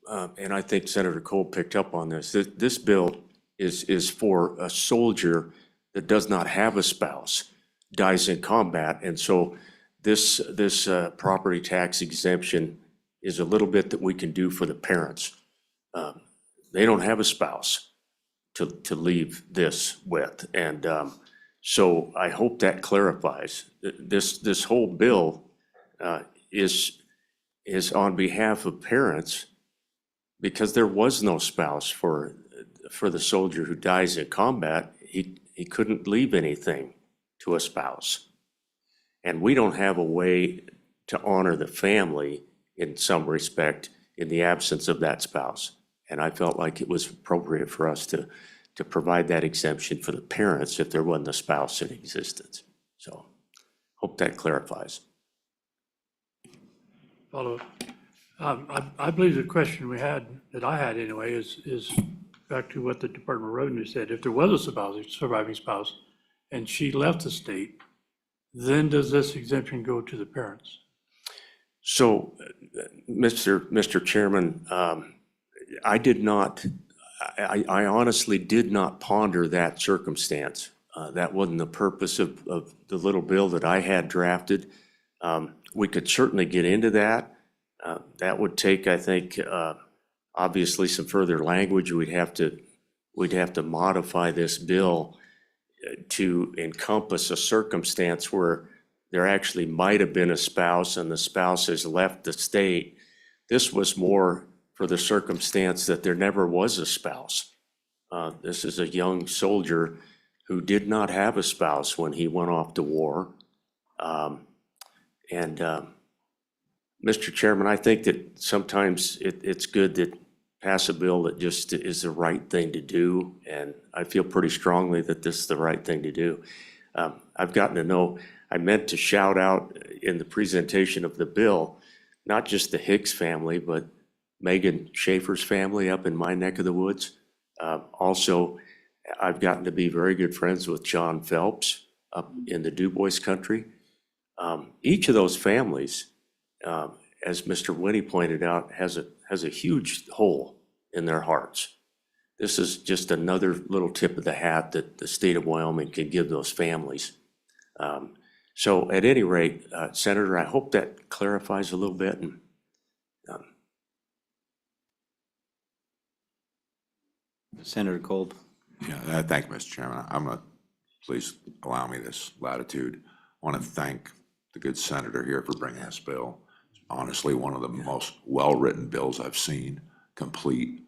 and I think Senator Cole picked up on this, this bill is for a soldier that does not have a spouse, dies in combat. And so this property tax exemption is a little bit that we can do for the parents. They don't have a spouse to leave this with. And so I hope that clarifies. This whole bill is on behalf of parents because there was no spouse for the soldier who dies in combat. He couldn't leave anything to a spouse. And we don't have a way to honor the family in some respect in the absence of that spouse. And I felt like it was appropriate for us to provide that exemption for the parents if there wasn't a spouse in existence. So hope that clarifies. Follow up. I believe the question that I had anyway, is back to what the Department of Revenue said. If there was a surviving spouse, and she left the state, then does this exemption go to the parents? So, Mr. Chairman, I did not, I honestly did not ponder that circumstance. That wasn't the purpose of the little bill that I had drafted. We could certainly get into that. That would take, I think, obviously some further language. We'd have to modify this bill to encompass a circumstance where there actually might have been a spouse and the spouse has left the state. This was more for the circumstance that there never was a spouse. This is a young soldier who did not have a spouse when he went off to war. Mr. Chairman, I think that sometimes it's good to pass a bill that just is the right thing to do, and I feel pretty strongly that this is the right thing to do. I've gotten to know, I meant to shout out in the presentation of the bill, not just the Hicks family, but Megan Schaefer's family up in my neck of the woods. Also, I've gotten to be very good friends with John Phelps up in the Du Bois country. Each of those families, as Mr. Whitney pointed out, has a huge hole in their hearts. This is just another little tip of the hat that the state of Wyoming can give those families. So at any rate, Senator, I hope that clarifies a little bit. And, Senator Kolb. Yeah, thank you, Mr. Chairman. I'm gonna, please allow me this latitude. I want to thank the good senator here for bringing this bill. It's honestly one of the most well-written bills I've seen, complete.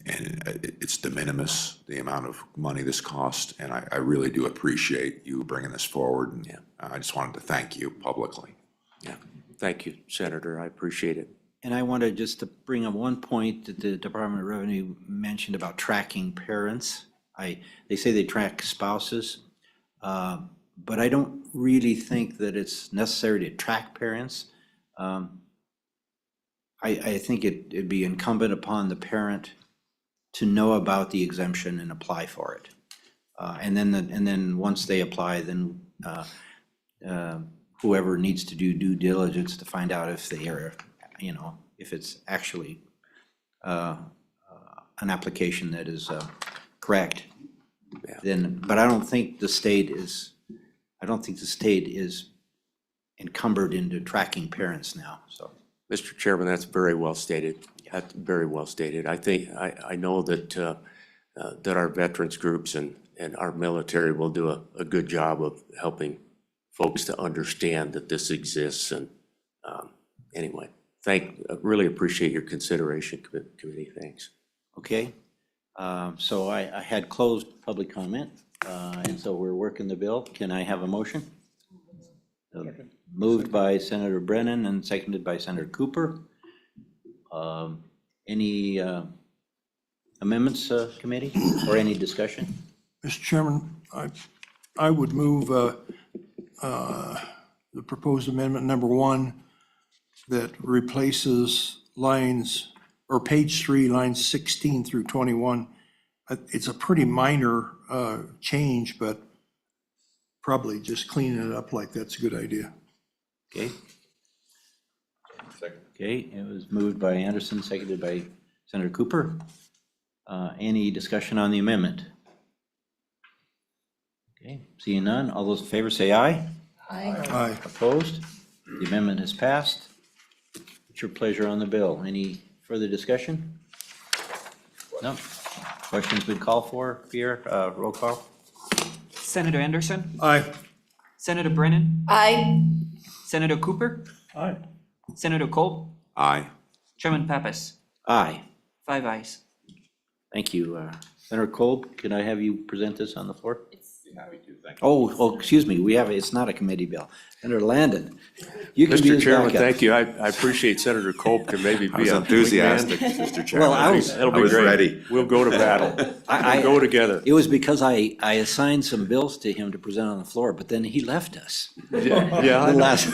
And it's de minimis, the amount of money this costs, and I really do appreciate you bringing this forward. And I just wanted to thank you publicly. yeah, thank you, Senator. I appreciate it. And I wanted just to bring up one point that the Department of Revenue mentioned about tracking parents. They say they track spouses, but I don't really think that it's necessary to track parents. I think it'd be incumbent upon the parent to know about the exemption and apply for it. And then once they apply, then whoever needs to do due diligence to find out if they are, if it's actually an application that is correct. Then, but I don't think the state is encumbered into tracking parents now, so. Mr. Chairman, that's very well stated. That's very well stated. I think, I know that, that our veterans groups and our military will do a good job of helping folks to understand that this exists. And anyway, really appreciate your consideration, committee. Thanks. Okay, so I had closed public comment, and so we're working the bill. Can I have a motion? Moved by Senator Brennan and seconded by Senator Cooper. Any amendments, committee, or any discussion? Mr. Chairman, I would move the proposed amendment number 1 that replaces lines, or page 3, lines 16 through 21. It's a pretty minor change, but probably just cleaning it up like that's a good idea. Okay. Okay, it was moved by Anderson, seconded by Senator Cooper. Any discussion on the amendment? Okay, seeing none, all those in favor say aye. Aye. Opposed? The amendment has passed. It's your pleasure on the bill. Any further discussion? No? Questions been called for, Pierre? Roll call? Senator Anderson, Aye. Senator Brennan, Aye. Senator Cooper, Aye. Senator Kolb, Aye. Chairman Pappas. Aye. 5 ayes. Thank you. Senator Kolb, can I have you present this on the floor? Oh, excuse me, it's not a committee bill. Senator Landon, you can be Mr. his Chairman, backup. thank you. I appreciate Senator Kolb can maybe I be was a enthusiastic, wingman. Mr. Chairman. Well, I was- That'll I be was great. ready. We'll go to battle. We'll go together. It was because I assigned some bills to him to present on the floor, but then he left us. Yeah, I The know. last-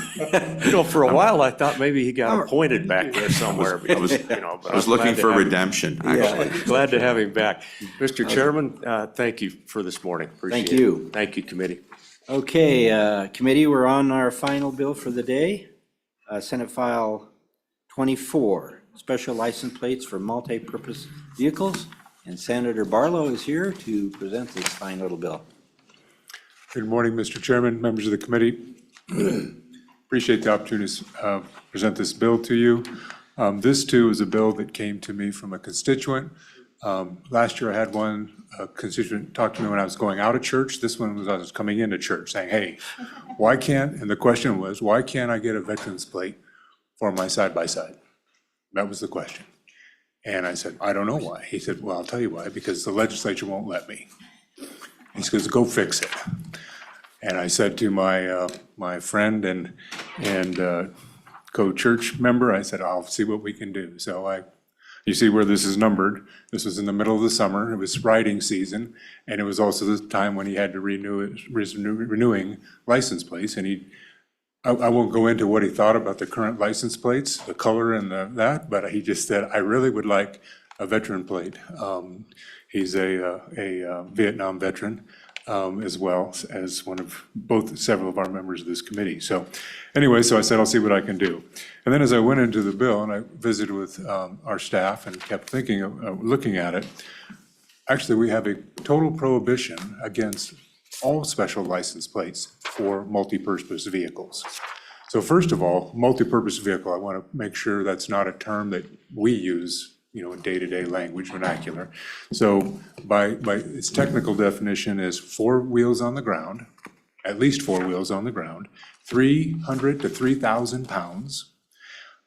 You know, for a while, I thought maybe he got appointed back there somewhere. I was, because, you know, but I was I'm looking glad to for have him- redemption, actually. Glad to have him back. Mr. Chairman, thank you for this morning. Appreciate it. Thank you. Thank you, committee. Okay, committee, we're on our final bill for the day. Senate File 24, special license plates for multi-purpose vehicles. And Senator Barlow is here to present this fine little bill. Good morning, Mr. Chairman, members of the committee. Appreciate the opportunity to present this bill to you. This too is a bill that came to me from a constituent. Last year I had a constituent talk to me when I was going out of church. This one was I was coming into church saying, hey, and the question was, why can't I get a veteran's plate for my side-by-side? That was the question. And I said, I don't know why. He said, well, I'll tell you why, because the legislature won't let me. He says, go fix it. And I said to my friend and co-church member, I said, I'll see what we can do. So you see where this is numbered. This was in the middle of the summer. It was riding season. And it was also the time when he had to renewing license plates. And I won't go into what he thought about the current license plates, the color and that, but he just said, I really would like a veteran plate. He's a Vietnam veteran, as well as several of our members of this committee. So anyway, so I said, I'll see what I can do. And then as I went into the bill and I visited with our staff and kept thinking of looking at it, actually, we have a total prohibition against all special license plates for multi-purpose vehicles. So first of all, multi-purpose vehicle, I want to make sure that's not a term that we use, in day-to-day language vernacular. So by its technical definition is 4 wheels on the ground, at least 4 wheels on the ground, 300 to 3,000 pounds,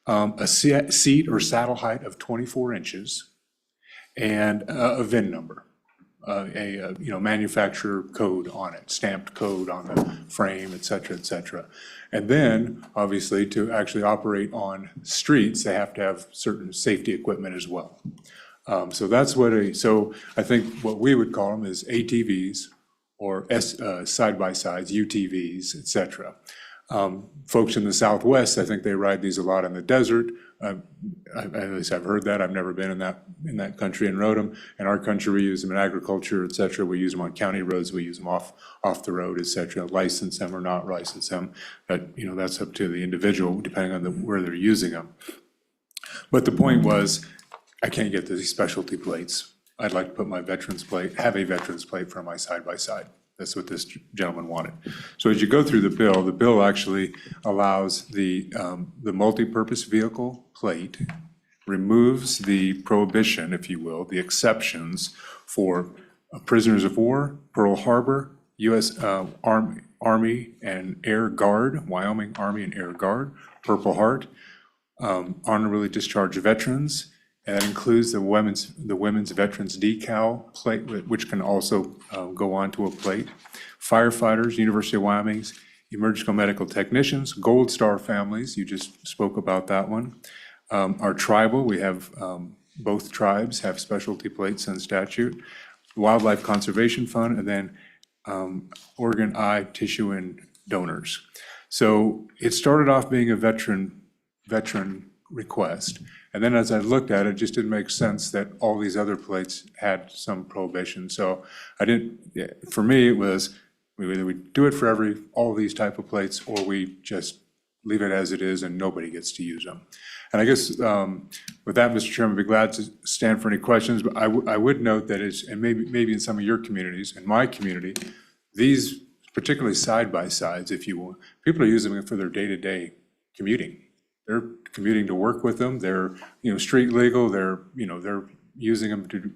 a seat or saddle height of 24 inches, and a VIN number. Manufacturer code on it, stamped code on the frame, et cetera, And then, obviously, to actually operate on streets, they have to have certain safety equipment as well. So that's so I think what we would call them is ATVs or side-by-sides, UTVs, et cetera. Folks in the Southwest, I think they ride these a lot in the desert. At least I've heard that. I've never been in that country and rode them. In our country, we use them in agriculture, et cetera. We use them on county roads. We use them off the road, et cetera. License them or not license them. But, that's up to the individual, depending on where they're using them. But the point was, I can't get these specialty plates. I'd like to put have a veteran's plate for my side-by-side. That's what this gentleman wanted. So as you go through the bill actually allows the multi-purpose vehicle plate, removes the prohibition, if you will, the exceptions for prisoners of war, Pearl Harbor, U.S. Army and Air Guard, Wyoming Army and Air Guard, Purple Heart, honorably discharged veterans, and that includes the women's veterans decal plate, which can also go onto a plate. Firefighters, University of Wyoming's emergency medical technicians, Gold Star families, you just spoke about that one. Our tribal, we have, both tribes have specialty plates in statute. Wildlife Conservation Fund, and then organ, eye, tissue, and donors. So it started off being a veteran request. And then as I looked at it, it just didn't make sense that all these other plates had some prohibition. So for me, it was, either we do it for all these type of plates, or we just leave it as it is and nobody gets to use them. And I guess with that, Mr. Chairman, I'd be glad to stand for any questions, but I would note that and maybe in some of your communities, in my community, these particularly side-by-sides, if you will, people are using them for their day-to-day commuting. They're commuting to work with them, they're, street legal, they're using them to,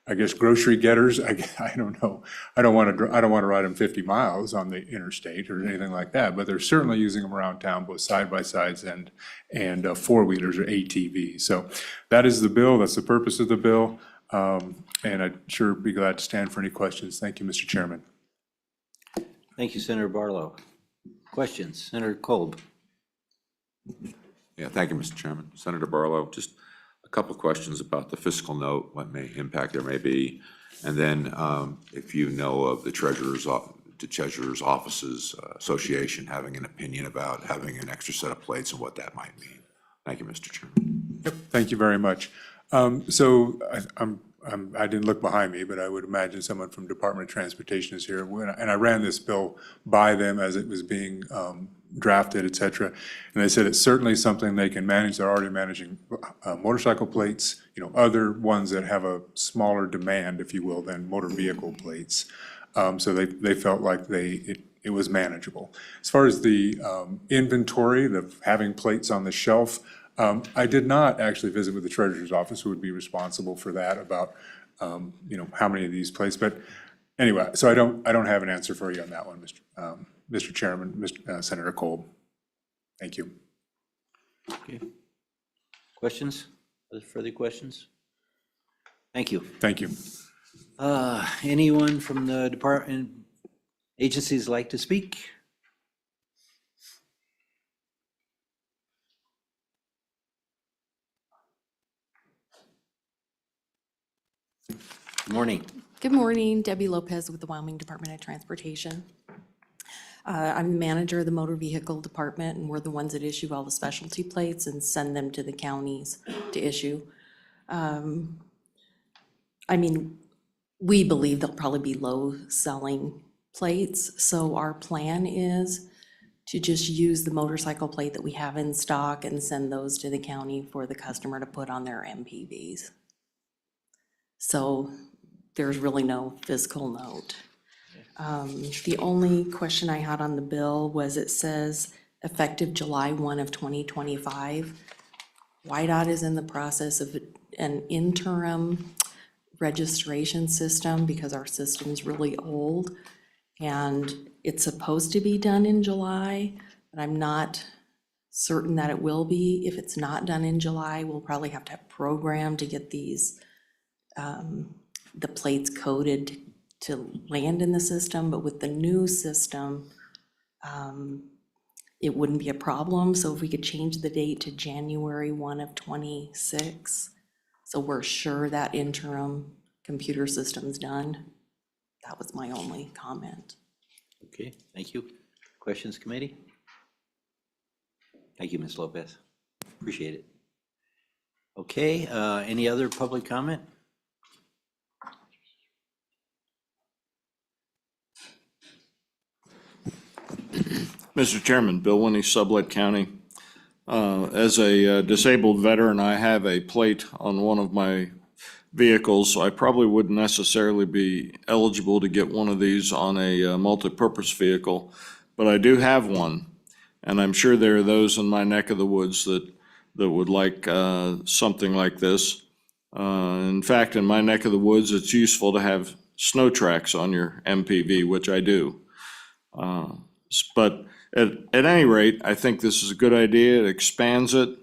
I guess, grocery getters. I don't know. I don't want to ride them 50 miles on the interstate or anything like that, but they're certainly using them around town, both side-by-sides and four-wheelers or ATVs. So that is the bill. That's the purpose of the bill. And I'd sure be glad to stand for any questions. Thank you, Mr. Chairman. Thank you, Senator Barlow. Questions? Senator Kolb. Yeah, thank you, Mr. Chairman. Senator Barlow, just a couple of questions about the fiscal note, what impact there may be, and then if you know of the Treasurer's Office's Association having an opinion about having an extra set of plates and what that might mean. Thank you, Mr. Chairman. Yep, thank you very much. So I didn't look behind me, but I would imagine someone from Department of Transportation is here. And I ran this bill by them as it was being drafted, et cetera. And they said it's certainly something they can manage. They're already managing motorcycle plates, other ones that have a smaller demand, if you will, than motor vehicle plates. So they felt like it was manageable. As far as the inventory, having plates on the shelf, I did not actually visit with the Treasurer's Office, who would be responsible for that, about how many of these plates. But anyway, so I don't have an answer for you on that one, Mr. Chairman, Senator Kolb. Thank you. Okay. Questions? Further questions? Thank you. Thank you. Anyone from the department agencies like to speak? Good morning. Good morning, Debbie Lopez with the Wyoming Department of Transportation. I'm the manager of the motor vehicle department, and we're the ones that issue all the specialty plates and send them to the counties to issue. We believe they'll probably be low-selling plates, so our plan is to just use the motorcycle plate that we have in stock and send those to the county for the customer to put on their MPVs. So there's really no fiscal note. The only question I had on the bill was, it says effective July 1 of 2025. WYDOT is in the process of an interim registration system because our system's really old, and it's supposed to be done in July, but I'm not certain that it will be. If it's not done in July, we'll probably have to have a program to get these the plates coded to land in the system, but with the new system, it wouldn't be a problem. So if we could change the date to January 1 of 26, so we're sure that interim computer system's done. That was my only comment. Okay, thank you. Questions, committee? Thank you, Ms. Lopez. Appreciate it. Okay, any other public comment? Mr. Chairman, Bill Winnie, Sublette County. As a disabled veteran, I have a plate on one of my vehicles, so I probably wouldn't necessarily be eligible to get one of these on a multipurpose vehicle, but I do have one. And I'm sure there are those in my neck of the woods that would like something like this. In fact, in my neck of the woods, it's useful to have snow tracks on your MPV, which I do. But at any rate, I think this is a good idea. It expands it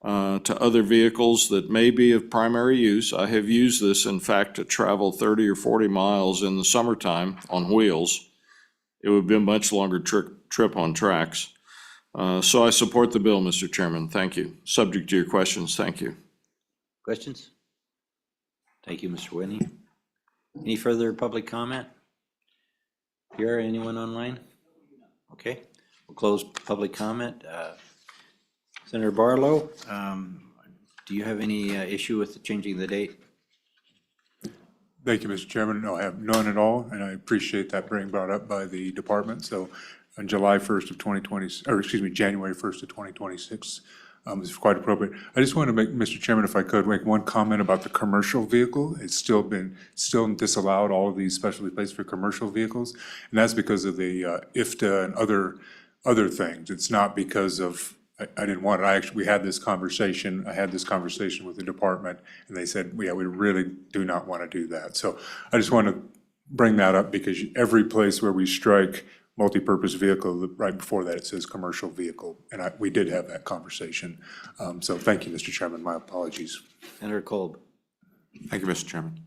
to other vehicles that may be of primary use. I have used this, in fact, to travel 30 or 40 miles in the summertime on wheels. It would be a much longer trip on tracks. So I support the bill, Mr. Chairman. Thank you. Subject to your questions, thank you. Questions? Thank you, Mr. Whitney. Any further public comment? Here, anyone online? Okay, we'll close public comment. Senator Barlow, do you have any issue with changing the date? Thank you, Mr. Chairman. No, I have none at all, and I appreciate that being brought up by the department. So on July 1st of 2020, or excuse me, January 1st of 2026 is quite appropriate. I just want to make, Mr. Chairman, if I could, make one comment about the commercial vehicle. It's still disallowed, all of these specialty plates for commercial vehicles, and that's because of the IFTA and other things. It's not because of I didn't want it. We had this conversation. I had this conversation with the department, and they said, yeah, we really do not want to do that. So I just want to bring that up because every place where we strike multi-purpose vehicle, right before that, it says commercial vehicle. And we did have that conversation. So thank you, Mr. Chairman. My apologies. Senator Kolb. Thank you, Mr. Chairman.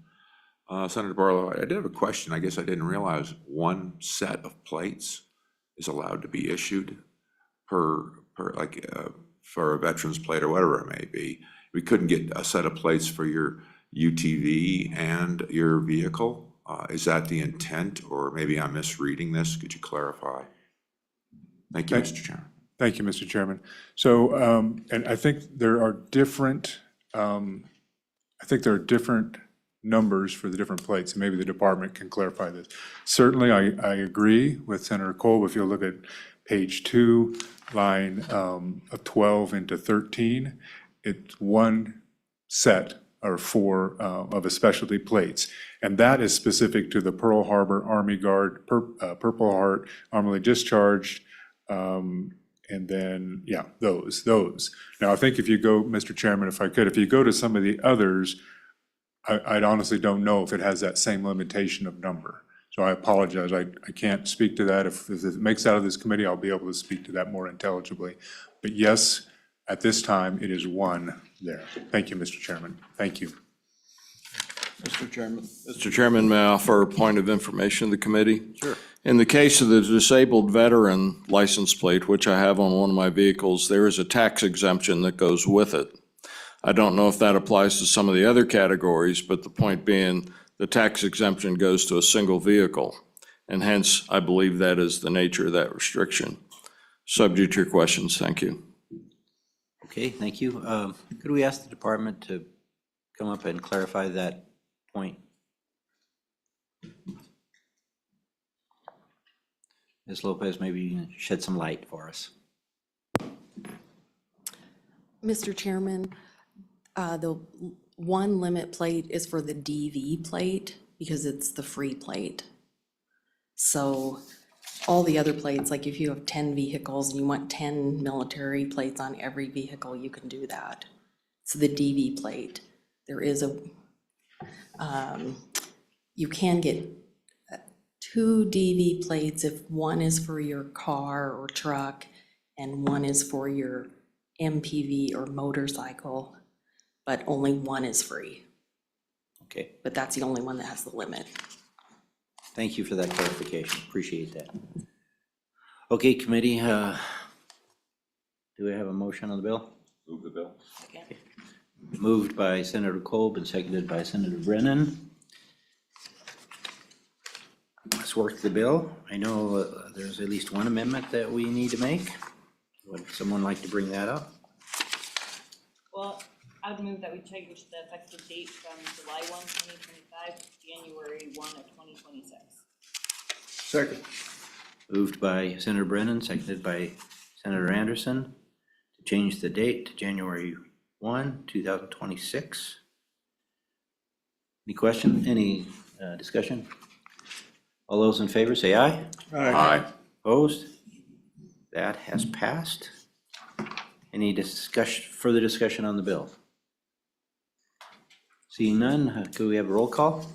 Senator Barlow, I did have a question. I guess I didn't realize one set of plates is allowed to be issued for a veteran's plate or whatever it may be. We couldn't get a set of plates for your UTV and your vehicle. Is that the intent, or maybe I'm misreading this? Could you clarify? Thank you, Mr. Chairman. Thank you, Mr. Chairman. So, and I think there are different, numbers for the different plates, and maybe the department can clarify this. Certainly, I agree with Senator Kolb. If you look at page 2, line of 12 into 13, it's one set or 4 of a specialty plates. And that is specific to the Pearl Harbor Army Guard, Purple Heart, Armorly Discharged, and then, yeah, those. Now, I think if you go, Mr. Chairman, if I could, if you go to some of the others, I honestly don't know if it has that same limitation of number. So I apologize. I can't speak to that. If it makes out of this committee, I'll be able to speak to that more intelligibly. But yes, at this time, it is 1 there. Thank you, Mr. Chairman. Thank you. Mr. Chairman, may I offer a point of information to the committee? Sure. In the case of the disabled veteran license plate, which I have on one of my vehicles, there is a tax exemption that goes with it. I don't know if that applies to some of the other categories, but the point being, the tax exemption goes to a single vehicle, and hence, I believe that is the nature of that restriction. Subject to your questions, thank you. Okay, thank you. Could we ask the department to come up and clarify that point? Ms. Lopez, maybe you can shed some light for us. Mr. Chairman, the one limit plate is for the DV plate because it's the free plate. So all the other plates, like if you have 10 vehicles and you want 10 military plates on every vehicle, you can do that. So the DV plate, there is you can get 2 DV plates if one is for your car or truck and one is for your MPV or motorcycle, but only one is free. Okay, But that's the only one that has the limit. thank you for that clarification. Appreciate that. Okay, committee, do we have a motion on the bill? Move the bill. Moved by Senator Kolb and seconded by Senator Brennan. Let's work the bill. I know there's at least one amendment that we need to make. Would someone like to bring that up? Well, I'd move that we change the effective date from July 1, 2025 to January 1 of 2026. Second. Moved by Senator Brennan, seconded by Senator Anderson, to change the date to January 1, 2026. Any question, any discussion? All those in favor say aye. Aye. Opposed? That has passed. Any further discussion on the bill? Seeing none, could we have a roll call?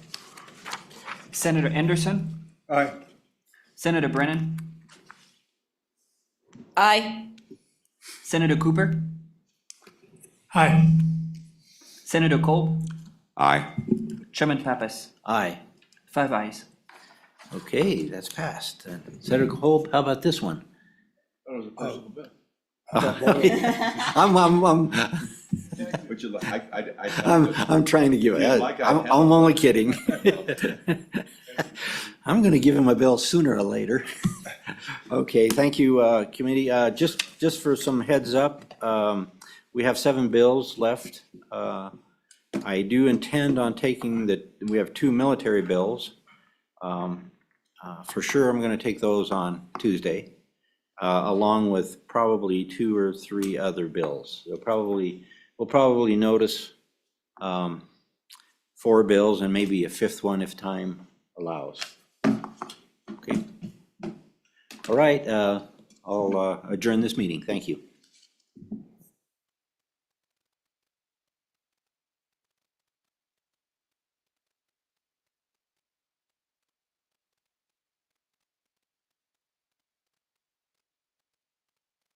Senator Anderson, Aye. Senator Brennan, Aye. Senator Cooper, Aye. Senator Kolb, Aye. Chairman Pappas. Aye. 5 ayes. Okay, that's passed. Senator Kolb, how about this one? That was a personal bill. Would you like, I'm trying to give it, I'm only kidding. I'm gonna give him a bill sooner or later. Okay, thank you, committee. Just for some heads up, we have 7 bills left. I do intend on taking we have 2 military bills. For sure, I'm gonna take those on Tuesday, along with probably 2 or 3 other bills. We'll probably notice 4 bills and maybe a 5th one if time allows. Okay. All right, I'll adjourn this meeting. Thank you.